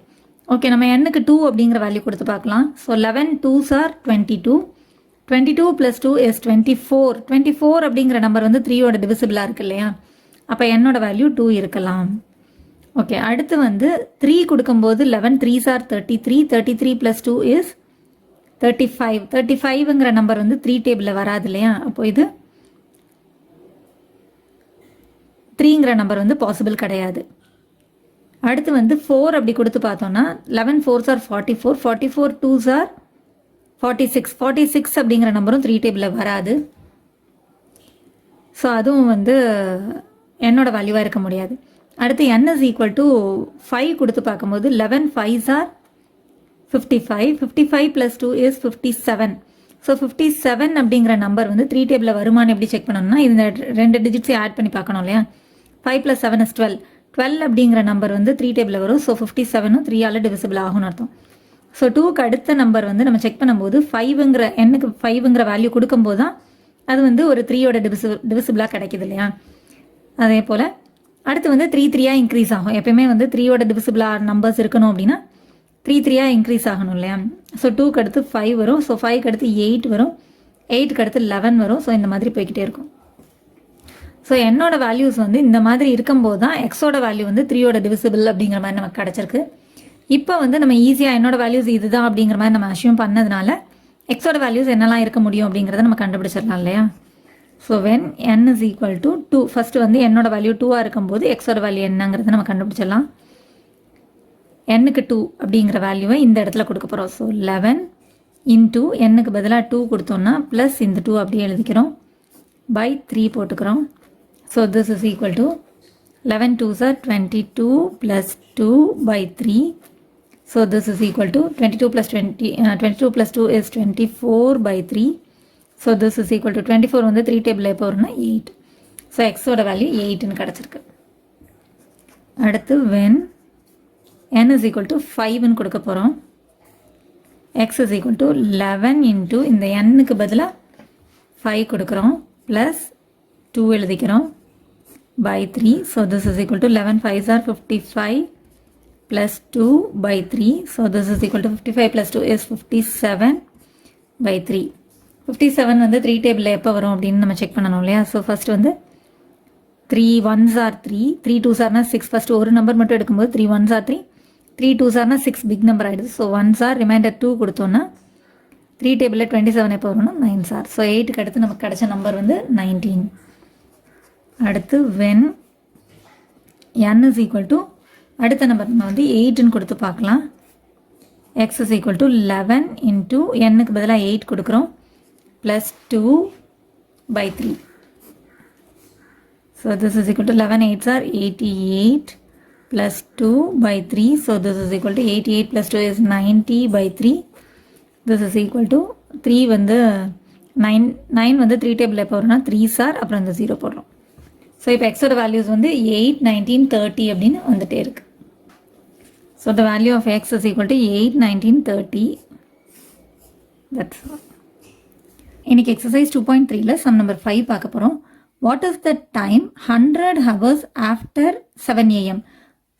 ஓகே, நம்ம என்னுக்கு 2 அப்படிங்கிற வேல்யூ கொடுத்து பார்க்கலாம். So 11 2s are 22 22 + 2 is 24. 24 அப்படிங்கிற நம்பர் வந்து 3ஓட டிவிசிபிளாக இருக்கு இல்லையா? அப்போ என்னோட வேல்யூ 2 இருக்கலாம். ஓகே, அடுத்து வந்து 3 கொடுக்கும்போது 11 3s are 33 33 + 2 is 35. 35ங்கிற நம்பர் வந்து 3 டேபிளில் வராது இல்லையா? அப்போ இது 3ங்கிற நம்பர் வந்து பாசிபிள் கிடையாது. அடுத்து வந்து 4 அப்படி கொடுத்து பார்த்தோம்னா 11 4s are 44 44 2s are 46 46 அப்படிங்கிற நம்பரும் 3 டேபிளில் வராது. ஸோ அதுவும் வந்து என்னோட வேல்யூவாக இருக்க முடியாது. அடுத்து n is equal to 5 கொடுத்து பார்க்கும்போது 11 5s are 55 55 + 2 is 57. ஸோ 57 அப்படிங்கிற நம்பர் வந்து 3 டேபிளில் வருமானு எப்படி செக் பண்ணணும்னா இந்த 2 டிஜிட்ஸையும் ஆட் பண்ணி பார்க்கணும் இல்லையா? 5 + 7 is 12. 12 அப்படிங்கிற நம்பர் வந்து 3 டேபிளில் வரும். ஸோ 57ம் 3ஆல் டிவிசிபிள் ஆகும்னு அர்த்தம். ஸோ 2க்கு அடுத்த நம்பர் வந்து நம்ம செக் பண்ணும்போது 5ங்கிற என்னுக்கு 5ங்கிற வேல்யூ கொடுக்கும்போது தான் அது வந்து ஒரு 3ஓட டிவிசிபிளாக கிடைக்குது இல்லையா? அதே போல் அடுத்து வந்து 3 3ஆக இன்க்ரீஸ் ஆகும். எப்பயுமே வந்து 3ஓட டிவிசிபிளாக நம்பர்ஸ் இருக்கணும் அப்படின்னா 3 3ஆக இன்க்ரீஸ் ஆகணும் இல்லையா? ஸோ 2க்கு அடுத்து 5 வரும். ஸோ 5க்கு அடுத்து 8 வரும். 8க்கு அடுத்து 11 வரும். ஸோ இந்த மாதிரி போய்கிட்டே இருக்கும். ஸோ என்னோட வேல்யூஸ் வந்து இந்த மாதிரி இருக்கும்போது தான் எக்ஸோட வேல்யூ வந்து 3ஓட டிவிசிபிள் அப்படிங்கிற மாதிரி நமக்கு கிடச்சிருக்கு. இப்போ வந்து நம்ம ஈஸியாக என்னோட வேல்யூஸ் இதுதான் அப்படிங்கிற மாதிரி நம்ம அஷ்யூம் பண்ணதுனால எக்ஸோட வேல்யூஸ் என்னெல்லாம் இருக்க முடியும் அப்படிங்கிறத நம்ம கண்டுபிடிச்சிடலாம் இல்லையா. So when n is equal to 2, first வந்து என்னோட வேல்யூ 2ஆக இருக்கும்போது எக்ஸோட வேல்யூ என்னங்கிறத நம்ம கண்டுபிடிச்சிடலாம். n-க்கு 2 அப்படிங்கிற வேல்யூவை இந்த இடத்துல கொடுக்க போகிறோம். ஸோ 11 இன்டூ n-க்கு பதிலாக 2 கொடுத்தோம்னா ப்ளஸ் இந்த 2 அப்படியே எழுதிக்கிறோம், பை 3 போட்டுக்கிறோம். So this is equal to 11 2s are 22 plus 2 by 3. So this is equal to 22 plus 2 is 24 by 3. So this is equal to 24 வந்து 3 டேபிள் எப்போ வரும்னா 8. ஸோ எக்ஸோட வேல்யூ 8ன்னு கிடச்சிருக்கு. அடுத்து when n is equal to 5ன்னு கொடுக்க போகிறோம். x is equal to 11 into இந்த n-க்கு பதிலாக 5 கொடுக்குறோம், ப்ளஸ் 2 எழுதிக்கிறோம், by 3. So this is equal to 11 5s are 55 plus 2 by 3. So this is equal to 55 plus 2 is 57 by 3. 57 வந்து 3 டேபிளில் எப்போ வரும் அப்படின்னு நம்ம செக் பண்ணணும் இல்லையா. ஸோ ஃபஸ்ட்டு வந்து 3 1s are 3, 3 2s are 6. First ஒரு நம்பர் மட்டும் எடுக்கும்போது 3 1s are 3, 3 2s are 6 big number ஆகிடுது. ஸோ 1s are ரிமைண்டர் 2 கொடுத்தோன்னா 3 டேபிளில் 27 எப்போ வரும்னா 9s are. ஸோ 8க்கு அடுத்து நமக்கு கிடைச்ச நம்பர் வந்து 19. அடுத்து when n is equal to அடுத்த நம்பர் நம்ம வந்து 8ன்னு கொடுத்து பார்க்கலாம். x is equal to 11 into n-க்கு பதிலாக 8 கொடுக்குறோம், plus 2 by 3. So this is equal to 11 8s are 88 plus 2 by 3. So this is equal to 88 plus 2 is 90 by 3. This is equal to 3 வந்து 9 வந்து 3 டேபிள் எப்போ வரும்னா 3s are அப்புறம் இந்த 0 போடுறோம். ஸோ இப்போ எக்ஸோட வேல்யூஸ் வந்து 8 19 30 அப்படின்னு வந்துட்டே இருக்கு. So the value of x is equal to 8 19 30. That's all. இன்னைக்கு எக்ஸசைஸ் 2.3ல சம் நம்பர் 5 பார்க்க போகிறோம். What is the time 100 hours after 7 AM?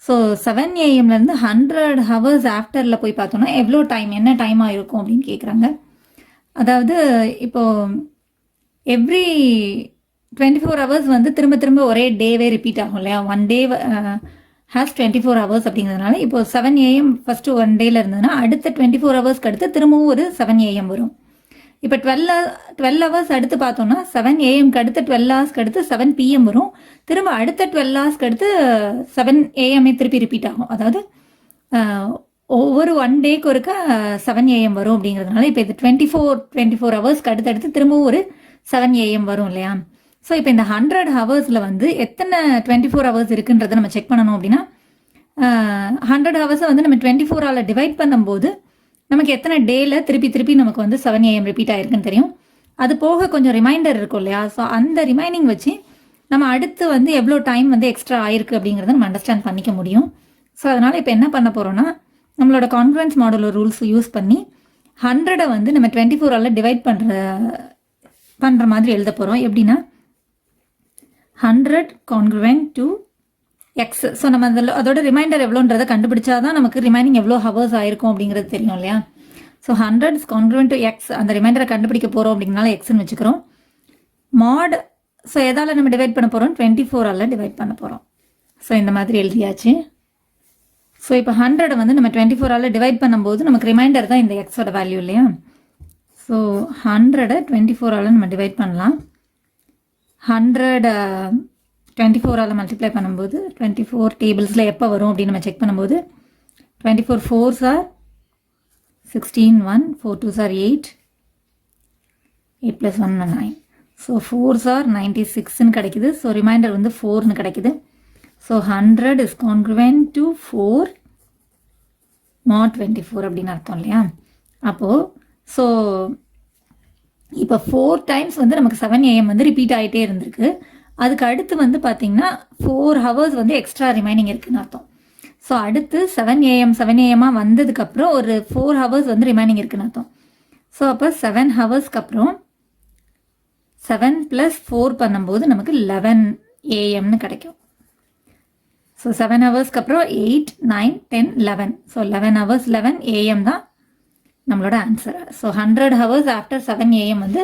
So 7 AM-லேருந்து 100 hours ஆஃப்டரில் போய் பார்த்தோன்னா எவ்வளோ டைம், என்ன டைம் ஆகிருக்கும் அப்படின்னு கேட்குறாங்க. அதாவது இப்போது எவ்ரி 24 hours வந்து திரும்ப திரும்ப ஒரே டேவே ரிப்பீட் ஆகும் இல்லையா. ஒன் டே ஹேஸ் 24 hours அப்படிங்கிறதுனால இப்போ 7 AM ஃபஸ்ட்டு ஒன் டேயில் இருந்ததுன்னா அடுத்த 24 ஹவர்ஸ்க்கு அடுத்து திரும்பவும் ஒரு 7 AM வரும். இப்போ 12 hours அடுத்து பார்த்தோம்னா 7 AM-க்கு அடுத்து 12 hours-க்கு அடுத்து 7 PM வரும். திரும்ப அடுத்த 12 hours-க்கு அடுத்து 7 AM திருப்பி ரிப்பீட் ஆகும். அதாவது ஒவ்வொரு ஒன் டேக்கு ஒருக்க 7 AM வரும் அப்படிங்கிறதுனால இப்போ இது 24 ஹவர்ஸ்க்கு அடுத்தடுத்து திரும்பவும் ஒரு 7 AM வரும் இல்லையா. ஸோ இப்போ இந்த 100 ஹவர்ஸில் வந்து எத்தனை 24 ஹவர்ஸ் இருக்குன்றதை நம்ம செக் பண்ணணும் அப்படின்னா 100 ஹவர்ஸை வந்து நம்ம 24ஆல் டிவைட் பண்ணும்போது நமக்கு எத்தனை டேயில் திருப்பி நமக்கு வந்து 7 AM ரிப்பீட் ஆகிருக்குன்னு தெரியும். அது போக கொஞ்சம் ரிமைண்டர் இருக்கும் இல்லையா. ஸோ அந்த ரிமைனிங் வச்சு நம்ம அடுத்து வந்து எவ்வளோ டைம் வந்து எக்ஸ்ட்ரா ஆயிருக்கு அப்படிங்கிறத நம்ம அண்டர்ஸ்டாண்ட் பண்ணிக்க முடியும். ஸோ அதனால் இப்போ என்ன பண்ண போகிறோன்னா நம்மளோட கான்ஃபரன்ஸ் மாடலோ ரூல்ஸ் யூஸ் பண்ணி 100-ஐ வந்து நம்ம 24ஆல் டிவைட் பண்ணுற மாதிரி எழுத போகிறோம். எப்படின்னா 100 congruent to x. ஸோ நம்ம அதோட ரிமைண்டர் எவ்வளோன்றதை கண்டுபிடிச்சாதான் நமக்கு ரிமைனிங் எவ்வளோ ஹவர்ஸ் ஆயிருக்கும் அப்படிங்கிறது தெரியும் இல்லையா. So 100 is congruent to x, அந்த ரிமைண்டரை கண்டுபிடிக்க போகிறோம் அப்படிங்கனால எக்ஸ்ன்னு வச்சுக்கிறோம். மாட் ஸோ எதால் நம்ம டிவைட் பண்ண போகிறோம், 24ஆல் டிவைட் பண்ண போகிறோம். ஸோ இந்த மாதிரி எழுதியாச்சு. ஸோ இப்போ 100-ஐ வந்து நம்ம 24ஆல் டிவைட் பண்ணும்போது நமக்கு ரிமைண்டர் தான் இந்த எக்ஸோட வேல்யூ இல்லையா. ஸோ 100-ஐ 24ஆல் நம்ம டிவைட் பண்ணலாம். 100 24ஆல் மல்டிப்ளை பண்ணும்போது 24 டேபிள்ஸில் எப்போ வரும் அப்படின்னு நம்ம செக் பண்ணும்போது 24 4s are 16 1 4 2s are 8 8 plus 1 9. So 4s are 96ன்னு கிடைக்குது. ஸோ ரிமைண்டர் வந்து 4ன்னு கிடைக்குது. So 100 is congruent to 4 mod 24 அப்படின்னு அர்த்தம் இல்லையா. அப்போது ஸோ இப்போ 4 times வந்து நமக்கு 7 AM வந்து ரிப்பீட் ஆகிட்டே இருந்திருக்கு. அதுக்கு அடுத்து வந்து பார்த்தீங்கன்னா 4 hours வந்து எக்ஸ்ட்ரா ரிமைனிங் இருக்குன்னு அர்த்தம். ஸோ அடுத்து 7 AM வந்ததுக்கப்புறம் ஒரு 4 hours வந்து ரிமைனிங் இருக்குன்னு அர்த்தம். ஸோ அப்போ 7 ஹவர்ஸ்க்கு அப்புறம் 7 + 4 பண்ணும்போது நமக்கு 11 AM கிடைக்கும். ஸோ 7 ஹவர்ஸ்க்கு அப்புறம் 8 9 10 11. ஸோ 11 hours 11 AM தான் நம்மளோட answer. So 100 hours after 7 AM வந்து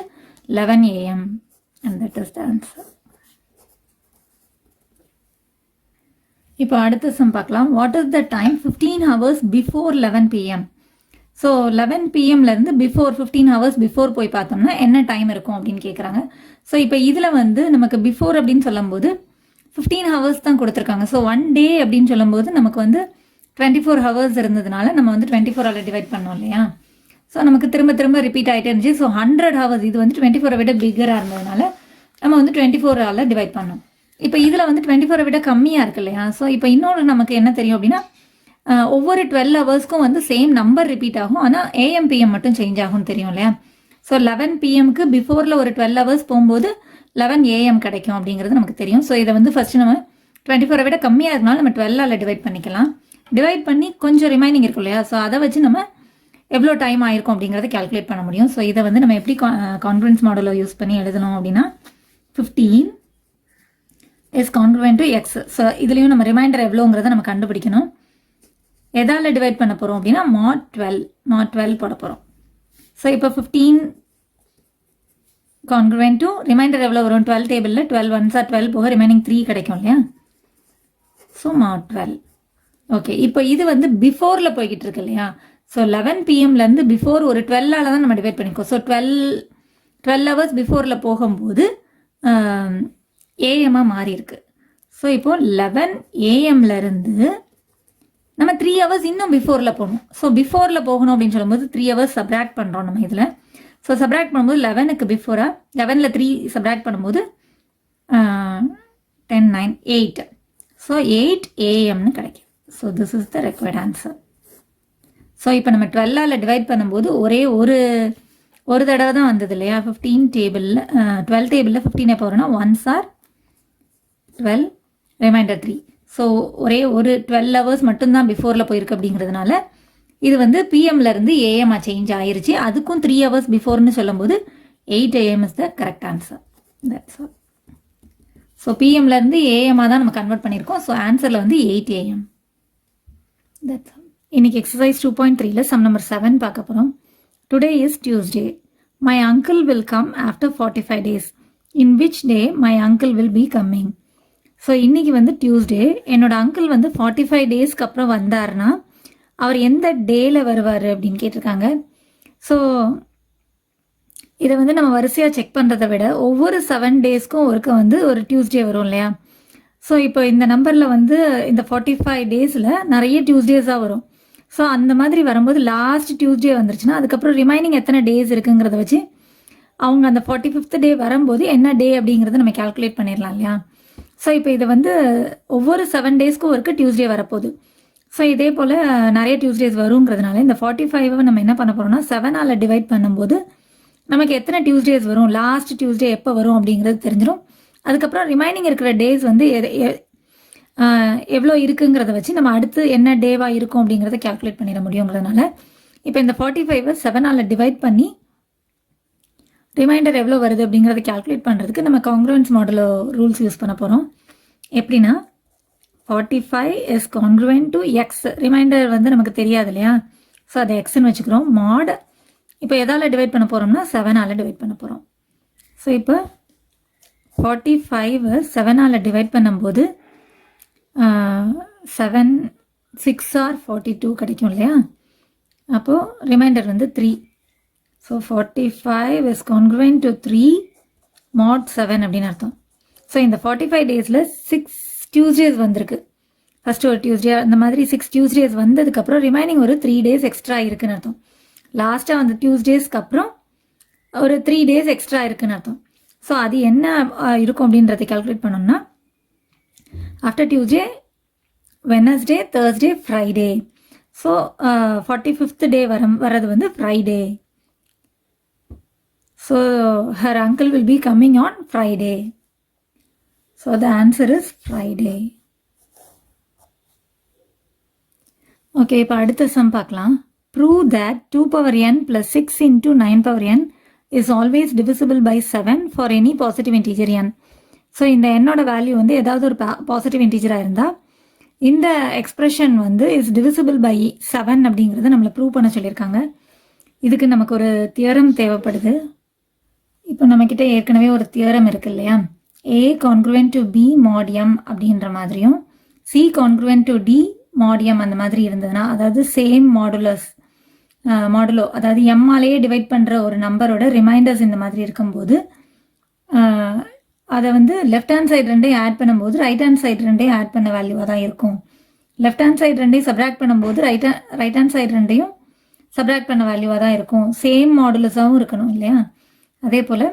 11 AM and that is the answer. இப்போ அடுத்த சம் பார்க்கலாம். What is the time 15 hours before 11 PM? So 11 PMலேருந்து பிஃபோர் 15 hours பிஃபோர் போய் பார்த்தோம்னா என்ன டைம் இருக்கும் அப்படின்னு கேட்குறாங்க. ஸோ இப்போ இதில் வந்து நமக்கு பிஃபோர் அப்படின்னு சொல்லும்போது 15 hours தான் கொடுத்துருக்காங்க. ஸோ 1 day அப்படின்னு சொல்லும்போது நமக்கு வந்து 24 hours இருந்ததுனால நம்ம வந்து 24 டிவைட் பண்ணோம் இல்லையா? ஸோ நமக்கு திரும்ப திரும்ப ரிப்பீட் ஆகிட்டே இருந்துச்சு. ஸோ 100 hours இது வந்து 24 விட பிக்கராக இருந்ததுனால நம்ம வந்து 24 டிவைட் பண்ணோம். இப்போ இதில் வந்து 24 விட கம்மியாக இருக்கு இல்லையா? ஸோ இப்போ இன்னொன்று நமக்கு என்ன தெரியும் அப்படின்னா ஒவ்வொரு 12 ஹவர்ஸ்க்கும் வந்து சேம் நம்பர் ரிப்பீட் ஆகும். ஆனால் AM PM மட்டும் சேஞ்ச் ஆகும்னு தெரியும் இல்லையா? ஸோ 11 PMக்கு பிஃபோரில் ஒரு 12 hours போகும்போது 11 AM கிடைக்கும் அப்படிங்கிறது நமக்கு தெரியும். ஸோ இதை வந்து ஃபஸ்ட்டு நம்ம 24 விட கம்மியாக இருக்கனால நம்ம 12 டிவைட் பண்ணிக்கலாம். டிவைட் பண்ணி கொஞ்சம் ரிமைனிங் இருக்கும் இல்லையா? ஸோ அதை வச்சு நம்ம எவ்வளோ டைம் ஆயிருக்கும் அப்படிங்கிறத கேல்குலேட் பண்ண முடியும். ஸோ இதை வந்து நம்ம எப்படி கான்ஃபரன்ஸ் மாடலை யூஸ் பண்ணி எழுதணும் அப்படின்னா 15 is congruent to X. So இதுலேயும் நம்ம ரிமைண்டர் எவ்வளோங்கிறத நம்ம கண்டுபிடிக்கணும். எதால் டிவைட் பண்ண போகிறோம் அப்படின்னா mod 12 போட போகிறோம். ஸோ இப்போ 15 கான்க்ருவென்ட் டு ரிமைண்டர் எவ்வளோ வரும்? 12 டேபிளில் 12 1s are 12 போக ரிமைனிங் 3 கிடைக்கும் இல்லையா? So mod 12. ஓகே, இப்போ இது வந்து பிஃபோரில் போய்கிட்டு இருக்கு இல்லையா? ஸோ 11 PMலேருந்து பிஃபோர் ஒரு 12ஆல் தான் நம்ம டிவைட் பண்ணிக்கோ. ஸோ 12 hours பிஃபோரில் போகும்போது ஏஎம்மாக மாறி இருக்கு. ஸோ இப்போது 11 AM நம்ம 3 hours இன்னும் பிஃபோரில் போகணும். ஸோ பிஃபோரில் போகணும் அப்படின்னு சொல்லும்போது 3 hours சப்ராக்ட் பண்ணுறோம் நம்ம இதில். ஸோ சப்ராக்ட் பண்ணும்போது 11க்கு பிஃபோராக 11ல் 3 சப்ராக்ட் பண்ணும்போது 10 9 8. ஸோ 8 AMன்னு கிடைக்கும். So this is the required answer. So இப்போ நம்ம 12ஆல் டிவைட் பண்ணும்போது ஒரே ஒரு தடவை தான் வந்தது இல்லையா? 15 டேபிளில் 12 டேபிளில் 15 எப்போ வரும்னா 1s are 12 ரிமைண்டர் 3. ஸோ ஒரே ஒரு 12 hours மட்டும்தான் பிஃபோரில் போயிருக்கு அப்படிங்கிறதுனால இது வந்து PMலேருந்து AM சேஞ்ச் ஆயிருச்சு. அதுக்கும் 3 hours பிஃபோர்னு சொல்லும்போது 8 AM is the correct answer. That's all. So PMலேருந்து AM தான் நம்ம கன்வெர்ட் பண்ணியிருக்கோம். ஸோ ஆன்சரில் வந்து 8 AM. That's all. இன்னைக்கு எக்ஸசைஸ் 2.3ல சம் நம்பர் 7 பார்க்க போகிறோம். Today is Tuesday. My uncle will come after 45 days. In which day my uncle will be coming? So இன்றைக்கி வந்து டியூஸ்டே. என்னோட அங்கிள் வந்து 45 daysக்கு அப்புறம் வந்தார்னா அவர் எந்த டேயில் வருவார் அப்படின்னு கேட்டிருக்காங்க. ஸோ இதை வந்து நம்ம வரிசையாக செக் பண்ணுறதை விட ஒவ்வொரு 7 daysக்கும் ஒருக்க வந்து ஒரு டியூஸ்டே வரும் இல்லையா? ஸோ இப்போ இந்த நம்பரில் வந்து இந்த 45 daysல நிறைய டியூஸ்டேஸாக வரும். ஸோ அந்த மாதிரி வரும்போது லாஸ்ட் டியூஸ்டே வந்துருச்சுன்னா அதுக்கப்புறம் ரிமைனிங் எத்தனை டேஸ் இருக்குங்கிறத வச்சு அவங்க அந்த 45th day வரும்போது என்ன டே அப்படிங்கிறத நம்ம கேல்குலேட் பண்ணிடலாம் இல்லையா? ஸோ இப்போ இதை வந்து ஒவ்வொரு 7 daysக்கும் ஒருக்க டியூஸ்டே வரப்போகுது. ஸோ இதே போல் நிறைய டியூஸ்டேஸ் வருங்கிறதுனால இந்த 45 நம்ம என்ன பண்ண போகிறோம்னா 7ஆல் டிவைட் பண்ணும்போது நமக்கு எத்தனை டியூஸ்டேஸ் வரும், லாஸ்ட் டியூஸ்டே எப்போ வரும் அப்படிங்கிறது தெரிஞ்சிடும். அதுக்கப்புறம் ரிமைனிங் இருக்கிற டேஸ் வந்து எவ்வளோ இருக்குங்கிறத வச்சு நம்ம அடுத்து என்ன டேவாக இருக்கும் அப்படிங்கிறத கேல்குலேட் பண்ணிட முடியுங்கிறதுனால இப்போ இந்த 45 7ஆல் டிவைட் பண்ணி ரிமைண்டர் எவ்வளோ வருது அப்படிங்கிறத கேல்குலேட் பண்ணுறதுக்கு நம்ம கான்க்ருவன்ஸ் மாடலோ ரூல்ஸ் யூஸ் பண்ண போகிறோம். எப்படின்னா 45 is congruent to X. Reminder வந்து நமக்கு தெரியாது இல்லையா? ஸோ அதை எக்ஸ்ன்னு வச்சுக்கிறோம். மாட் இப்போ எதால் டிவைட் பண்ண போகிறோம்னா 7ஆல் டிவைட் பண்ண போகிறோம். ஸோ இப்போ 45 7ஆல் டிவைட் பண்ணும்போது 7 6 are 42 கிடைக்கும் இல்லையா? அப்போது ரிமைண்டர் வந்து 3. So 45 is congruent to 3 mod 7 அப்படின்னு அர்த்தம். ஸோ இந்த 45 daysல 6 டியூஸ்டேஸ் வந்திருக்கு. ஃபஸ்ட்டு ஒரு டியூஸ்டே அந்த மாதிரி 6 டியூஸ்டேஸ் வந்ததுக்கப்புறம் ரிமைனிங் ஒரு 3 days எக்ஸ்ட்ரா இருக்குன்னு அர்த்தம். லாஸ்ட்டாக வந்து டியூஸ்டேஸ்க்கு அப்புறம் ஒரு 3 days எக்ஸ்ட்ரா இருக்குன்னு அர்த்தம். ஸோ அது என்ன இருக்கும் அப்படின்றத கால்குலேட் பண்ணோம்னா after Tuesday Wednesday Thursday Friday. So 45th day வரது வந்து Friday. So her uncle will be coming on Friday. So the answer is Friday. Okay, இப்போ அடுத்த சம் பார்க்கலாம். Prove that 2 power n plus 6 into 9 power n is always divisible by 7 for any positive integer n. So இந்த என்னோட வேல்யூ வந்து ஏதாவது ஒரு பாசிட்டிவ் இன்டீஜராக இருந்தால் இந்த எக்ஸ்பிரஷன் வந்து இஸ் டிவிசிபிள் பை 7 அப்படிங்கிறத நம்மளை ப்ரூவ் பண்ண சொல்லியிருக்காங்க. இதுக்கு நமக்கு ஒரு தியரம் தேவைப்படுது. இப்போ நம்மக்கிட்ட ஏற்கனவே ஒரு தியரம் இருக்கு இல்லையா? A congruent to B mod m அப்படின்ற மாதிரியும் C congruent to D mod m அந்த மாதிரி இருந்ததுன்னா, அதாவது சேம் மாடுலோ, அதாவது எம்மாலேயே டிவைட் பண்ணுற ஒரு நம்பரோட ரிமைண்டர்ஸ் இந்த மாதிரி இருக்கும்போது அதை வந்து லெஃப்ட் ஹேண்ட் சைடு ரெண்டையும் ஆட் பண்ணும்போது ரைட் ஹேண்ட் சைடு ரெண்டையும் ஆட் பண்ண வேல்யூவாக தான் இருக்கும். லெஃப்ட் ஹேண்ட் சைடு ரெண்டையும் சப்ராக்ட் பண்ணும்போது ரைட் ஹேண்ட் சைடு ரெண்டையும் சப்ராக்ட் பண்ண வேல்யூவாக தான் இருக்கும். சேம் மாடுலஸாகவும் இருக்கணும் இல்லையா? அதே போல்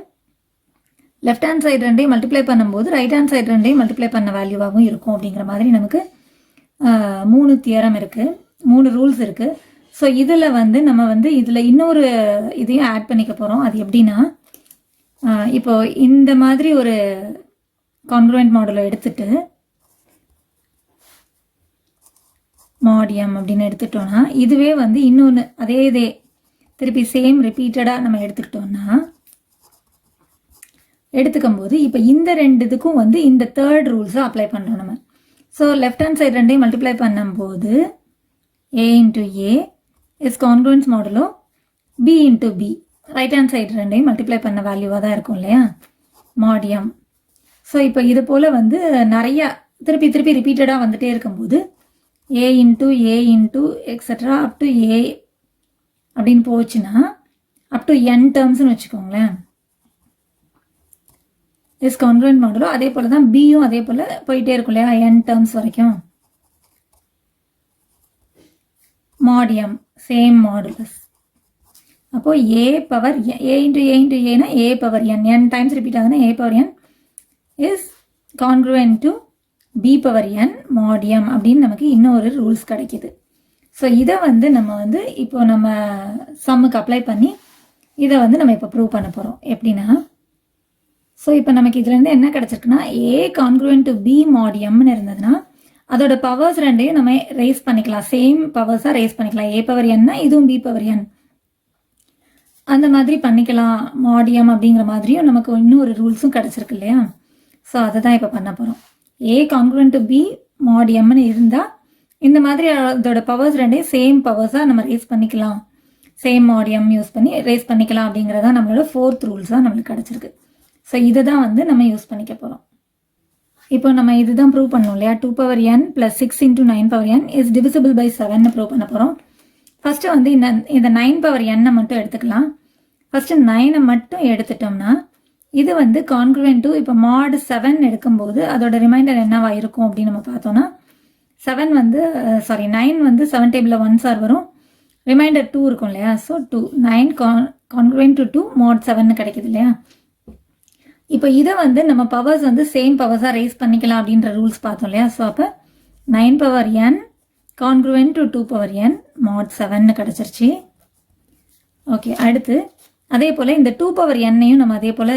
லெஃப்ட் ஹேண்ட் சைடு ரெண்டையும் மல்டிப்ளை பண்ணும்போது ரைட் ஹேண்ட் சைடு ரெண்டையும் மல்டிப்ளை பண்ண வேல்யூவாகவும் இருக்கும். அப்படிங்கிற மாதிரி நமக்கு 3 தியரம் இருக்குது, 3 ரூல்ஸ் இருக்குது. ஸோ இதில் வந்து நம்ம வந்து இதில் இன்னொரு இதையும் ஆட் பண்ணிக்க போகிறோம். அது எப்படின்னா, இப்போ இந்த மாதிரி ஒரு கான்க்ருவென்ட் மாடுலோ எடுத்துட்டு mod m அப்படின்னு எடுத்துட்டோம்னா, இதுவே வந்து இன்னொன்று இதே திருப்பி சேம் ரிப்பீட்டடாக நம்ம எடுத்துக்கும் போது இப்போ இந்த ரெண்டுத்துக்கும் வந்து இந்த தேர்ட் ரூல்ஸை அப்ளை பண்ணுறோம் நம்ம. ஸோ லெஃப்ட் ஹேண்ட் சைடு ரெண்டையும் மல்டிப்ளை பண்ணும்போது a into a is congruence modulo b into b. Right hand side ரெண்டையும் மல்டிப்ளை பண்ண வேல்யூவாக தான் இருக்கும் இல்லையா? mod m. ஸோ இப்போ இது போல் வந்து நிறையா திருப்பி ரிப்பீட்டடாக வந்துட்டே இருக்கும்போது a into extra up to a அப்படின்னு போச்சுன்னா அப் டு n டேர்ம்ஸ்னு வச்சுக்கோங்களேன். Is congruent modulo. அதே போல் தான் பியும் அதே போல் போயிட்டே இருக்கும் இல்லையா? n டேர்ம்ஸ் வரைக்கும். mod m same modulus. அப்போது a power a into a a power n times repeat ஆகுதுன்னா a power n is congruent to b power n mod m அப்படின்னு நமக்கு இன்னொரு ரூல்ஸ் கிடைக்கிது. ஸோ இதை வந்து நம்ம வந்து இப்போ நம்ம சம்முக்கு அப்ளை பண்ணி இதை வந்து நம்ம இப்போ ப்ரூவ் பண்ண போகிறோம். எப்படின்னா, ஸோ இப்போ நமக்கு இதுலேருந்து என்ன கிடச்சிருக்குன்னா, a congruent to b mod mன்னு இருந்ததுன்னா அதோட பவர்ஸ் ரெண்டையும் நம்ம ரேஸ் பண்ணிக்கலாம். சேம் பவர்ஸாக ரேஸ் பண்ணிக்கலாம். a பவர் n இதுவும் b பவர் n அந்த மாதிரி பண்ணிக்கலாம் mod m அப்படிங்கிற மாதிரியும் நமக்கு இன்னொரு ரூல்ஸும் கிடச்சிருக்கு இல்லையா? ஸோ அதை தான் இப்போ பண்ண போகிறோம். a congruent to b mod mன்னு இருந்தால் இந்த மாதிரி அதோட பவர்ஸ் ரெண்டையும் சேம் பவர்ஸாக நம்ம ரேஸ் பண்ணிக்கலாம். சேம் mod m யூஸ் பண்ணி ரேஸ் பண்ணிக்கலாம் அப்படிங்கிறதான் நம்மளோட 4th ரூல்ஸாக நம்மளுக்கு கிடச்சிருக்கு. ஸோ இதை தான் வந்து நம்ம யூஸ் பண்ணிக்க போகிறோம். இப்போ நம்ம இதுதான் ப்ரூவ் பண்ணோம் இல்லையா? 2 power n + 6 into 9 power n is divisible by 7ன்னு ப்ரூவ் பண்ண போகிறோம். ஃபஸ்ட்டு வந்து இந்த 9 பவர் n மட்டும் எடுத்துக்கலாம். ஃபஸ்ட்டு 9 மட்டும் எடுத்துட்டோம்னா இது வந்து கான்க்ருவென்ட் டு இப்போ mod 7 எடுக்கும்போது அதோட ரிமைண்டர் என்னவா இருக்கும் அப்படின்னு நம்ம பார்த்தோன்னா 7 வந்து 9 வந்து 7 டேபிளில் 1 சார் வரும். ரிமைண்டர் 2 இருக்கும் இல்லையா? ஸோ 2 9 கான்க்ருவென்ட் டு 2 mod 7ன்னு கிடைக்குது இல்லையா? இப்போ இதை வந்து நம்ம பவர்ஸ் வந்து சேம் பவர்ஸாக ரேஸ் பண்ணிக்கலாம் அப்படின்ற ரூல்ஸ் பார்த்தோம் இல்லையா? ஸோ அப்போ 9 power n congruent to 2 power n mod 7ன்னு கிடச்சிருச்சு. ஓகே, அடுத்து அதே போல் இந்த 2 பவர் n-ஐயும் நம்ம அதே போல்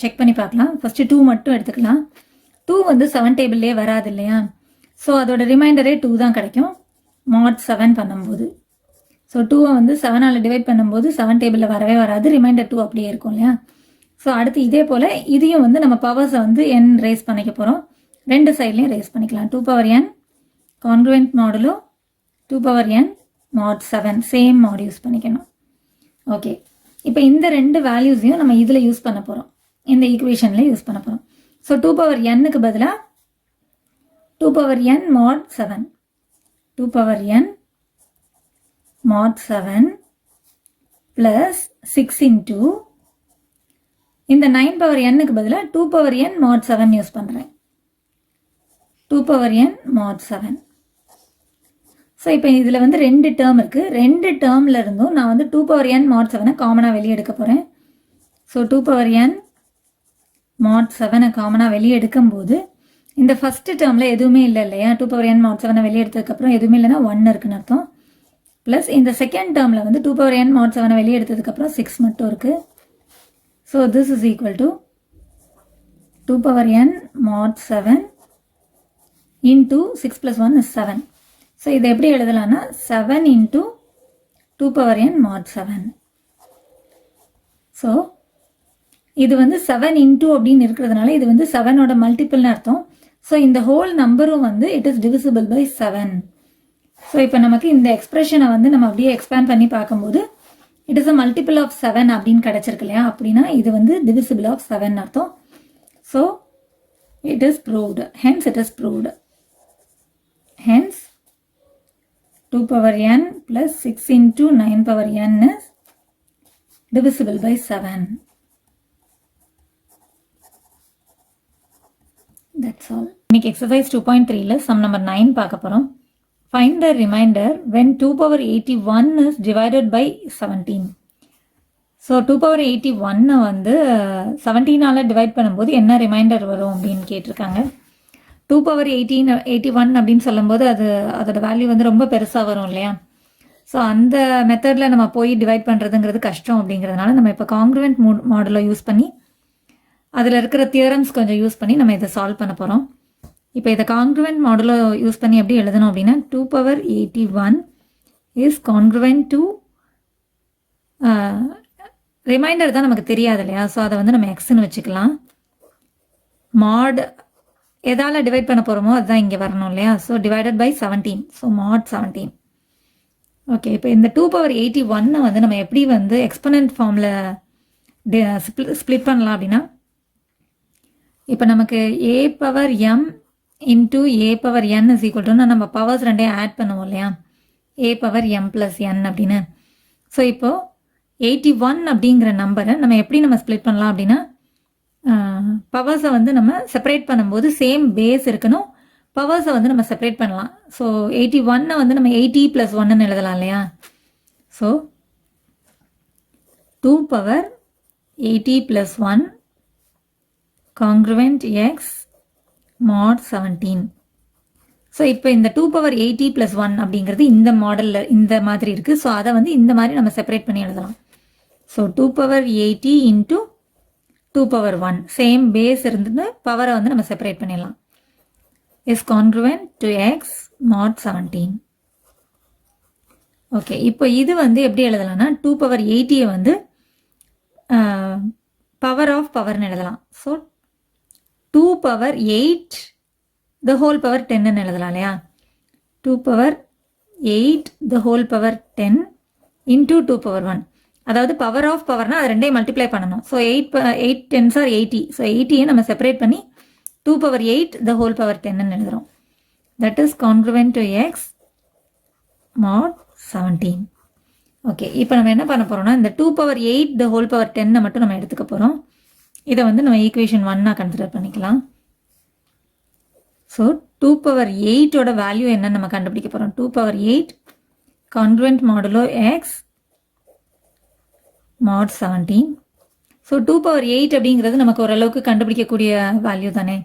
செக் பண்ணி பார்க்கலாம். ஃபஸ்ட்டு 2 மட்டும் எடுத்துக்கலாம். 2 வந்து 7 டேபிள்லேயே வராது இல்லையா? ஸோ அதோட ரிமைண்டரே 2 தான் கிடைக்கும் mod 7 பண்ணும்போது. ஸோ 2-ஐ வந்து 7ஆல் டிவைட் பண்ணும்போது 7 டேபிளில் வரவே வராது. ரிமைண்டர் 2 அப்படியே இருக்கும் இல்லையா? ஸோ அடுத்து இதே போல் இதையும் வந்து நம்ம பவர்ஸை வந்து n ரேஸ் பண்ணிக்க போகிறோம். ரெண்டு சைட்லேயும் ரேஸ் பண்ணிக்கலாம். 2 power n congruent modulo 2 power n mod 7 same mod use பண்ணிக்கணும். ஓகே, இப்போ இந்த ரெண்டு வேல்யூஸையும் நம்ம இதில் யூஸ் பண்ண போகிறோம். இந்த ஈக்குவேஷனில் யூஸ் பண்ண போகிறோம். ஸோ 2 பவர் n-க்கு பதிலாக 2 power n mod 7 2 power n mod 7 plus 6 into இந்த 9 பவர் n-க்கு பதிலாக 2 பவர் n mod 7 யூஸ் பண்ணுறேன். 2 பவர் n mod 7. ஸோ இப்போ இதில் வந்து ரெண்டு டேர்ம் இருக்குது. ரெண்டு டேர்மில் இருந்தும் நான் வந்து 2 பவர் n mod 7-ஐ காமனாக வெளியே எடுக்க போகிறேன். ஸோ 2 பவர் n mod 7-ஐ காமனாக வெளியே எடுக்கும்போது இந்த ஃபஸ்ட்டு டேர்மில் எதுவுமே இல்லை இல்லையா? 2 பவர் n mod 7-ஐ வெளியே எடுத்ததுக்கப்புறம் எதுவுமே இல்லைன்னா 1 இருக்குன்னு அர்த்தம். ப்ளஸ் இந்த செகண்ட் டேர்மில் வந்து 2 பவர் n mod 7-ஐ வெளியே எடுத்ததுக்கப்புறம் 6 மட்டும் இருக்குது. So this is equal to 2 power n mod 7 into 6 plus 1 is 7. So இதை எப்படி எழுதலாம்னா 7 into 2 power n mod 7. So இது வந்து 7 into அப்படின்னு இருக்கிறதுனால இது வந்து 7ஓட மல்டிபிள்னு அர்த்தம். ஸோ இந்த ஹோல் நம்பரும் வந்து it is divisible by 7. So இப்போ நமக்கு இந்த எக்ஸ்பிரஷனை வந்து நம்ம அப்படியே எக்ஸ்பேண்ட் பண்ணி பார்க்கும்போது it is a multiple of 7 அப்படின்னு கிடச்சிருக்கு இல்லையா? அப்படின்னா இது வந்து டிவிசிபிள் ஆஃப் 7 அர்த்தம். So it is proved, hence it is proved. Hence 2 power n plus 6 into 9 power n is divisible by 7. That's all. இன்னைக்கு exercise 2.3ல sum number 9 பார்க்க போறோம். Find the remainder when 2 power 81 is divided by 17. So 2 power 81 வந்து 17ஆல் டிவைட் பண்ணும்போது என்ன ரிமைண்டர் வரும் அப்படின்னு கேட்டிருக்காங்க. 2 power 81 அப்படின்னு சொல்லும்போது அதோட வேல்யூ வந்து ரொம்ப பெருசாக வரும் இல்லையா? ஸோ அந்த மெத்தடில் நம்ம போய் டிவைட் பண்ணுறதுங்கிறது கஷ்டம் அப்படிங்கிறதுனால நம்ம இப்போ காங்க்ருவென்ட் மாடலை யூஸ் பண்ணி அதில் இருக்கிற தியரம்ஸ் கொஞ்சம் யூஸ் பண்ணி நம்ம இதை சால்வ் பண்ண போகிறோம். இப்போ இதை காங்க்ருவென்ட் மாடலை யூஸ் பண்ணி எப்படி எழுதணும் அப்படின்னா 2 power 81 is congruent to reminder தான் நமக்கு தெரியாது இல்லையா? ஸோ அதை வந்து நம்ம எக்ஸ்ன்னு வச்சுக்கலாம். மாட் எதால் டிவைட் பண்ண போகிறோமோ அதுதான் இங்கே வரணும் இல்லையா? So divided by 17. So mod 17. Okay, இப்போ இந்த 2 power 81 வந்து நம்ம எப்படி வந்து எக்ஸ்பனன்ட் ஃபார்மில் ஸ்ப்ளிட் பண்ணலாம் அப்படின்னா, இப்போ நமக்கு a power m into a power n is equal to நம்ம பவர்ஸ் ரெண்டையும் ஆட் பண்ணுவோம் இல்லையா? a power m plus n அப்படின்னு. ஸோ இப்போது 81 அப்படிங்கிற நம்பரை நம்ம எப்படி நம்ம ஸ்ப்ளிட் பண்ணலாம் அப்படின்னா, பவர்ஸை வந்து நம்ம செப்பரேட் பண்ணும்போது சேம் பேஸ் இருக்கணும், பவர்ஸை வந்து நம்ம செப்பரேட் பண்ணலாம். ஸோ 81 வந்து நம்ம 80 + 1ன்னு எழுதலாம் இல்லையா? So 2 power 80 + 1 காங்க்ருவென்ட் x mod 17. So இப்போ இந்த 2 power 80 + 1 அப்படிங்கிறது இந்த மாடலில் இந்த மாதிரி இருக்குது. ஸோ அதை வந்து இந்த மாதிரி நம்ம செப்பரேட் பண்ணி எழுதலாம். So 2 power 80 into 2 power 1 same base இருந்துட்டு பவரை வந்து நம்ம செப்பரேட் பண்ணிடலாம். Is congruent to x mod 17. Okay, இப்போ இது வந்து எப்படி எழுதலாம்னா 2 power 80 வந்து பவர் ஆஃப் பவர்னு எழுதலாம். So 2 power 8 the whole power 10ன்னு எழுதலாம் இல்லையா? 2 power 8 the whole power 10 into 2 power 1. அதாவது பவர் ஆஃப் பவர்னா அது ரெண்டையும் மல்டிப்ளை பண்ணணும். So 8 10s are 80. ஸோ 80யை நம்ம செப்பரேட் பண்ணி 2 power 8 the whole power 10ன்னு எழுதுகிறோம். That is congruent to x mod 17. Okay, இப்போ நம்ம என்ன பண்ண போகிறோம்னா இந்த 2 power 8 the whole power 10 மட்டும் நம்ம எடுத்துக்க போகிறோம். இதை வந்து நம்ம ஈக்குவேஷன் 1 கன்சிடர் பண்ணிக்கலாம். ஸோ 2 power 8ஓட வேல்யூ என்னன்னு நம்ம கண்டுபிடிக்க போகிறோம். 2 power 8 congruent modulo x mod 17. So 2 power 8 அப்படிங்கிறது நமக்கு ஓரளவுக்கு கண்டுபிடிக்கக்கூடிய வேல்யூ தானே.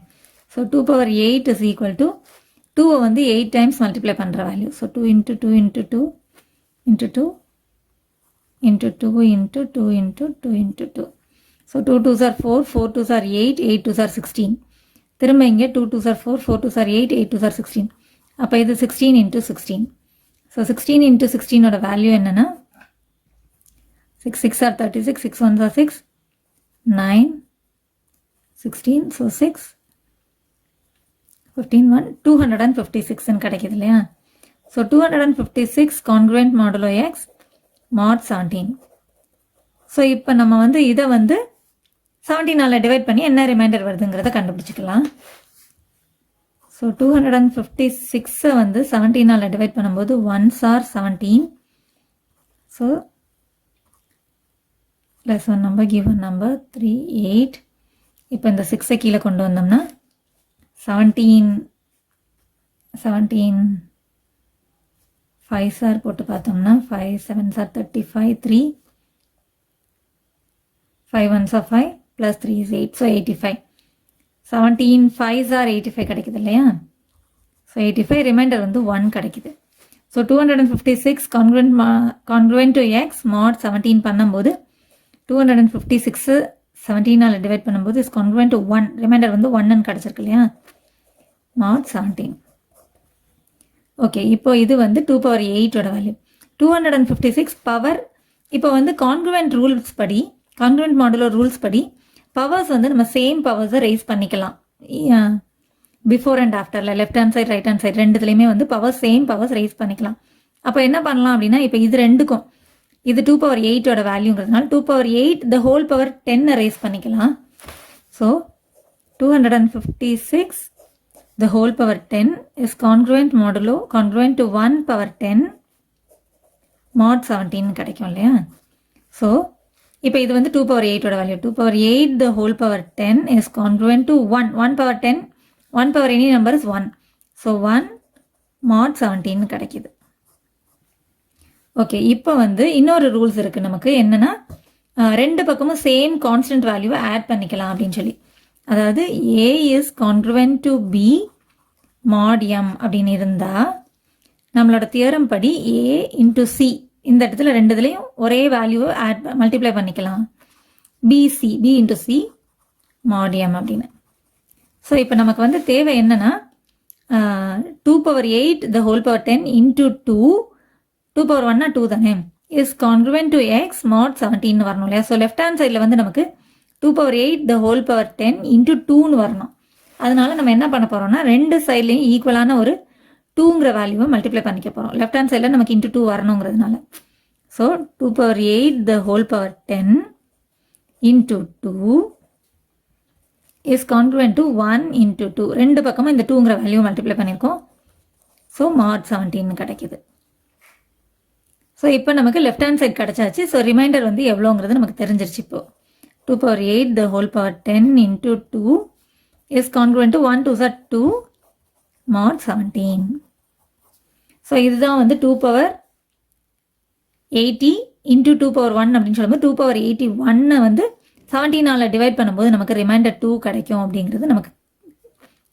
So 2 power 8 is equal to 2 வந்து 8 டைம்ஸ் மல்டிப்ளை பண்ணுற value. So 2 into 2 into 2 into 2 into 2 into 2 into 2 into 2. So 2 2s are 4, 4 2s are 8, 8 2s are 16. திரும்ப இங்கே 2 2s are 4, 4 2s are 8, 8 2s are 16. அப்போ இது 16 into 16. ஸோ 16 into 16ஓட வேல்யூ என்னென்னா 6 6 are 36, 6 1s are 6, 9, 16, so 6, 15, 1, 256 கிடைக்குது இல்லையா? So 256 congruent modulo x mod 17. So இப்போ நம்ம வந்து இதை வந்து 17ஆல் டிவைட் பண்ணி என்ன ரிமைண்டர் வருதுங்கிறத கண்டுபிடிச்சிக்கலாம். ஸோ 256 வந்து 17ஆல் டிவைட் பண்ணும்போது 1s are 17. So plus 1 number given number 3 8. இப்போ இந்த 6ஐ கீழே கொண்டு வந்தோம்னா 17 5 சார் போட்டு பார்த்தோம்னா 5 7s are 35, 3 5 1s are 5 plus 3 is 8. So 85. 17 5s are 85 கிடைக்குது இல்லையா? ஸோ 85 ரிமைண்டர் வந்து 1 கிடைக்குது. ஸோ 256 காங்க்ருவென்ட் டு எக்ஸ் mod 17 பண்ணும்போது 256 17ஆல் டிவைட் பண்ணும்போது இஸ் காங்க்ருவென்ட் டு 1 ரிமைண்டர் வந்து 1ன்னு கிடச்சிருக்கு இல்லையா? mod 17. ஓகே, இப்போ இது வந்து 2 power 8ஓட வேல்யூ. 256 பவர். இப்போ வந்து காங்க்ருவென்ட் ரூல்ஸ் படி, காங்க்ருவென்ட் மாடுலோ ரூல்ஸ் படி பவர்ஸ் வந்து நம்ம சேம் பவர்ஸை ரைஸ் பண்ணிக்கலாம். பிஃபோர் அண்ட் ஆஃப்டரில் left hand side right hand side ரெண்டுத்துலேயுமே வந்து சேம் பவர்ஸ் ரைஸ் பண்ணிக்கலாம். அப்போ என்ன பண்ணலாம் அப்படின்னா, இப்போ இது ரெண்டுக்கும் இது 2 power 8ஓட வேல்யூங்கிறதுனால 2 power 8 the whole power 10 raise பண்ணிக்கலாம். So 256 the whole power 10 is congruent to 1 power 10 mod 17 கிடைக்கும் இல்லையா. ஸோ இப்போ இது வந்து 2 power 8ஓட value. 2 power 8 the whole power 10 is congruent to 1 power 10 1 power any number is 1. So 1 mod 17 கிடைக்குது. ஓகே, இப்போ வந்து இன்னொரு ரூல்ஸ் இருக்குது நமக்கு. என்னென்னா ரெண்டு பக்கமும் சேம் கான்ஸ்டன்ட் வேல்யூவை ஆட் பண்ணிக்கலாம் அப்படின்னு சொல்லி. அதாவது a is congruent to b mod m அப்படின்னு இருந்தால் நம்மளோட தியரம் படி a into c இந்த இடத்துல ரெண்டு இதுலேயும் ஒரே வேல்யூவை மல்டிப்ளை பண்ணிக்கலாம். b into c mod m அப்படின்னு. ஸோ இப்போ நமக்கு வந்து தேவை என்னென்னா 2 power 8 the whole power 10 into 2 power 1 2 தானே is congruent to x mod 17 வரணும் இல்லையா. ஸோ லெஃப்ட் ஹேண்ட் சைடில் வந்து நமக்கு 2 power 8 the whole power 10 into 2ன்னு வரணும். அதனால நம்ம என்ன பண்ண போகிறோம்னா ரெண்டு சைட்லேயும் ஈக்குவலான ஒரு 2ங்கிற வேல்யூவை மல்டிப்ளை பண்ணிக்க போகிறோம். லெஃப்ட் ஹேண்ட் சைடில் நமக்கு into 2 வரணுங்கிறதுனால. So 2 power 8 the whole power 10 into 2 is congruent to 1 into 2. ரெண்டு பக்கமும் இந்த 2ங்கிற வேல்யூவை மல்டிப்ளை பண்ணியிருக்கோம். ஸோ mod 17 கிடைக்குது. ஸோ இப்போ நமக்கு லெஃப்ட் ஹேண்ட் சைட் கிடச்சாச்சு. ஸோ ரிமைண்டர் வந்து எவ்வளோங்கிறது நமக்கு தெரிஞ்சிருச்சு. இப்போது 2 power 8 the whole power 10 into 2 is congruent to 1 2 2 mod 17. So இதுதான் வந்து 2 power 80 into 2 power 1 அப்படின்னு சொல்லும்போது 2 power 81 வந்து 17ஆல் டிவைட் பண்ணும்போது நமக்கு ரிமைண்டர் 2 கிடைக்கும் அப்படிங்கிறது நமக்கு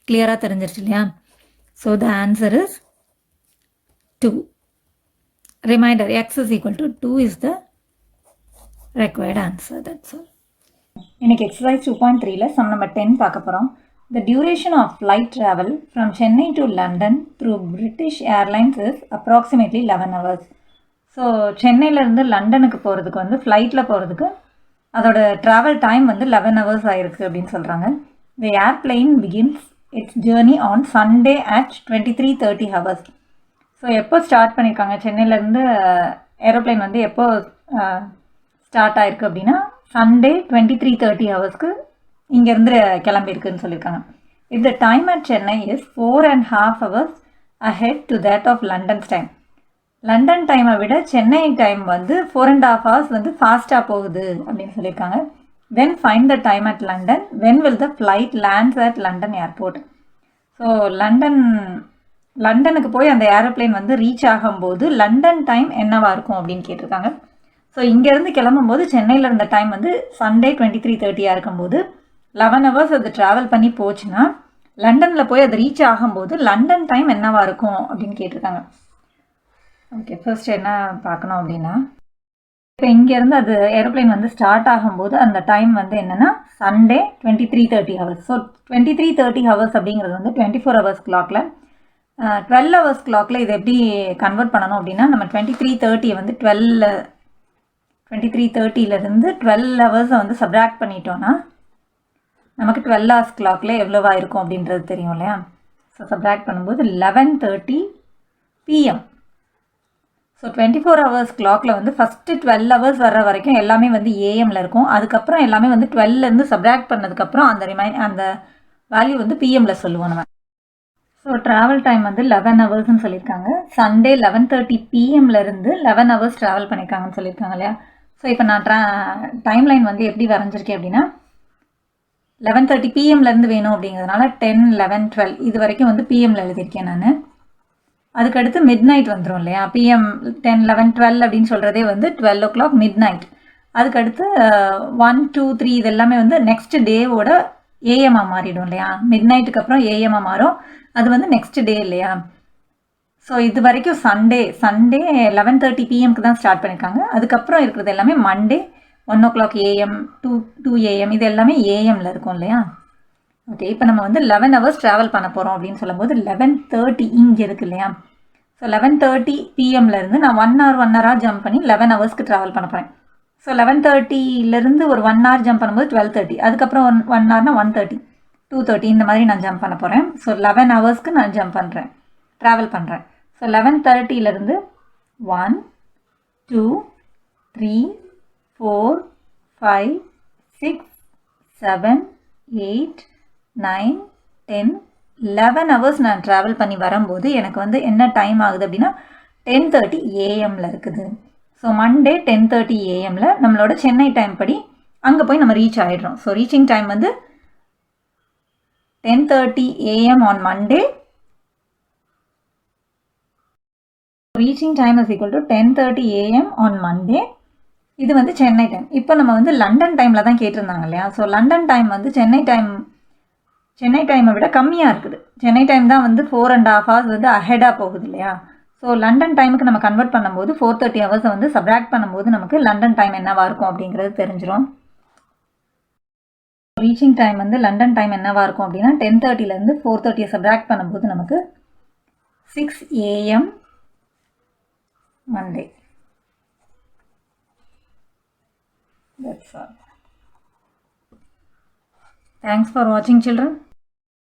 கிளியராக தெரிஞ்சிருச்சு இல்லையா. So the answer is 2. Remainder x is equal to 2 is the required answer. That's all. இன்னைக்கு எக்ஸசைஸ் 2.3ல சம் நம்பர் 10 பார்க்க போகிறோம். The duration of flight travel from Chennai to London through British Airlines is approximately 11 hours. So சென்னையிலேருந்து லண்டனுக்கு போகிறதுக்கு வந்து ஃப்ளைட்டில் போகிறதுக்கு அதோட ட்ராவல் டைம் வந்து 11 hours ஆயிருக்கு அப்படின்னு சொல்கிறாங்க. The airplane begins its journey on Sunday at 23:30 hours. So எப்போ ஸ்டார்ட் பண்ணியிருக்காங்க சென்னையிலேருந்து ஏரோப்ளைன் வந்து எப்போ ஸ்டார்ட் ஆயிருக்கு அப்படின்னா சண்டே 23:30 ஹவர்ஸ்க்கு இங்கேருந்து கிளம்பியிருக்குன்னு சொல்லியிருக்காங்க. If the time at Chennai is 4.5 hours ahead to that of London's time. London டைமை விட சென்னை டைம் வந்து 4.5 hours வந்து ஃபாஸ்ட்டாக போகுது அப்படின்னு சொல்லியிருக்காங்க. Then find the time at London. When will the flight lands at London airport? So லண்டனுக்கு போய் அந்த ஏரோப்ளைன் வந்து ரீச் ஆகும்போது லண்டன் டைம் என்னவாக இருக்கும் அப்படின்னு கேட்டிருக்காங்க. ஸோ இங்கேருந்து கிளம்பும்போது சென்னையில் இருந்த டைம் வந்து சண்டே 23:30 இருக்கும்போது 11 hours அது ட்ராவல் பண்ணி போச்சுன்னா லண்டனில் போய் அது ரீச் ஆகும்போது லண்டன் டைம் என்னவாக இருக்கும் அப்படின்னு கேட்டிருக்காங்க. ஓகே, ஃபர்ஸ்ட் என்ன பார்க்கணும் அப்படின்னா இப்போ இங்கேருந்து அது ஏரோப்ளைன் வந்து ஸ்டார்ட் ஆகும்போது அந்த டைம் வந்து என்னென்னா சண்டே 23:30 ஹவர்ஸ். ஸோ 23:30 ஹவர்ஸ் அப்படிங்கிறது வந்து 24 hours கிளாக்கில் 12 hours கிளாக்கில் இது எப்படி கன்வெர்ட் பண்ணணும் அப்படின்னா நம்ம 23:30 வந்து 23:30லேருந்து 12 hours வந்து சப்ராக்ட் பண்ணிட்டோன்னா நமக்கு 12 hours கிளாக்கில் எவ்வளோவா இருக்கும் அப்படின்றது தெரியும் இல்லையா. ஸோ சப்ராக்ட் பண்ணும்போது 11:30 PM. ஸோ 24 hours கிளாக்கில் வந்து ஃபஸ்ட்டு 12 hours வர்ற வரைக்கும் எல்லாமே வந்து ஏஎம்மில் இருக்கும். அதுக்கப்புறம் எல்லாமே வந்து 12லேருந்து சப்ராக்ட் பண்ணதுக்கப்புறம் அந்த வேல்யூ வந்து பிஎம்மில் சொல்லுவோம் நம்ம. ஸோ ட்ராவல் டைம் வந்து 11 ஹவர்ஸ்ன்னு சொல்லியிருக்காங்க. சண்டே 11:30 PMலேருந்து 11 hours ட்ராவல் பண்ணியிருக்காங்கன்னு சொல்லியிருக்காங்க இல்லையா. ஸோ இப்போ நான் டைம் லைன் வந்து எப்படி வரைஞ்சிருக்கேன் அப்படின்னா 11:30 PMலேருந்து வேணும் அப்படிங்கிறதுனால 10 11 12 இது வரைக்கும் வந்து பிஎம்மில் எழுதியிருக்கேன் நான். அதுக்கடுத்து மிட் நைட் வந்துடும் இல்லையா. PM 10 11 12 அப்படின்னு சொல்கிறதே வந்து 12 o'clock மிட் நைட். அதுக்கடுத்து 1 2 3 இது எல்லாமே வந்து நெக்ஸ்ட் டேவோட ஏஎம்மாக மாறிடும் இல்லையா. மிட் நைட்டுக்கு அப்புறம் ஏஎம்மாக மாறும். அது வந்து நெக்ஸ்ட் டே இல்லையா. ஸோ இது வரைக்கும் சண்டே 11:30 PMக்கு தான் ஸ்டார்ட் பண்ணியிருக்காங்க. அதுக்கப்புறம் இருக்கிறது எல்லாமே மண்டே 1 o'clock AM 2 AM இது எல்லாமே ஏஎம்மில் இருக்கும் இல்லையா. ஓகே, இப்போ நம்ம வந்து 11 hours ட்ராவல் பண்ண போகிறோம் அப்படின்னு சொல்லும்போது 11:30 இங்கே இருக்குது இல்லையா. ஸோ 11:30 PMலேருந்து நான் 1 hour ஜம்ப் பண்ணி 11 hours ட்ராவல் பண்ண போகிறேன். ஸோ 11:30லேருந்து ஒரு 1 hour ஜம்ப் பண்ணும்போது 12:30. அதுக்கப்புறம் 1 hourனா 1:30 2:30 இந்த மாதிரி நான் ஜம்ப் பண்ண போகிறேன். ஸோ 11 hours நான் ஜம்ப் பண்ணுறேன், ட்ராவல் பண்ணுறேன். ஸோ 11:30லேருந்து 1 2 3 4 5 6 7 8 9 10 11 ஹவர்ஸ் நான் ட்ராவல் பண்ணி வரும்போது எனக்கு வந்து என்ன டைம் ஆகுது அப்படின்னா 10:30 ஏஎம்மில் இருக்குது. ஸோ மண்டே 10:30 ஏஎம்மில் நம்மளோட சென்னை டைம் படி அங்கே போய் நம்ம ரீச் ஆகிடுறோம். ஸோ ரீச்சிங் டைம் வந்து 10:30 AM on Monday. Reaching time is equal to 10:30 AM on Monday. இது வந்து சென்னை டைம். இப்போ நம்ம வந்து லண்டன் டைமில் தான் கேட்டிருந்தாங்க இல்லையா? ஸோ லண்டன் டைம் வந்து சென்னை டைமை விட கம்மியாக இருக்குது. சென்னை டைம் தான் வந்து 4.5 hours வந்து அஹெடாக போகுது இல்லையா? ஸோ லண்டன் டைமுக்கு நம்ம கன்வெர்ட் பண்ணும்போது 4:30 hours வந்து சப்ராக்ட் பண்ணும்போது நமக்கு லண்டன் டைம் என்னவா இருக்கும் அப்படிங்கிறது தெரிஞ்சிடும். ரீச்சிங் டைம் வந்து லண்டன் டைம் என்னவா இருக்கும் அப்படின்னா 10:30லேருந்து 4:30 சப்ராக்ட் பண்ணும்போது நமக்கு 6 AM Monday. That's all. Thanks for watching, children.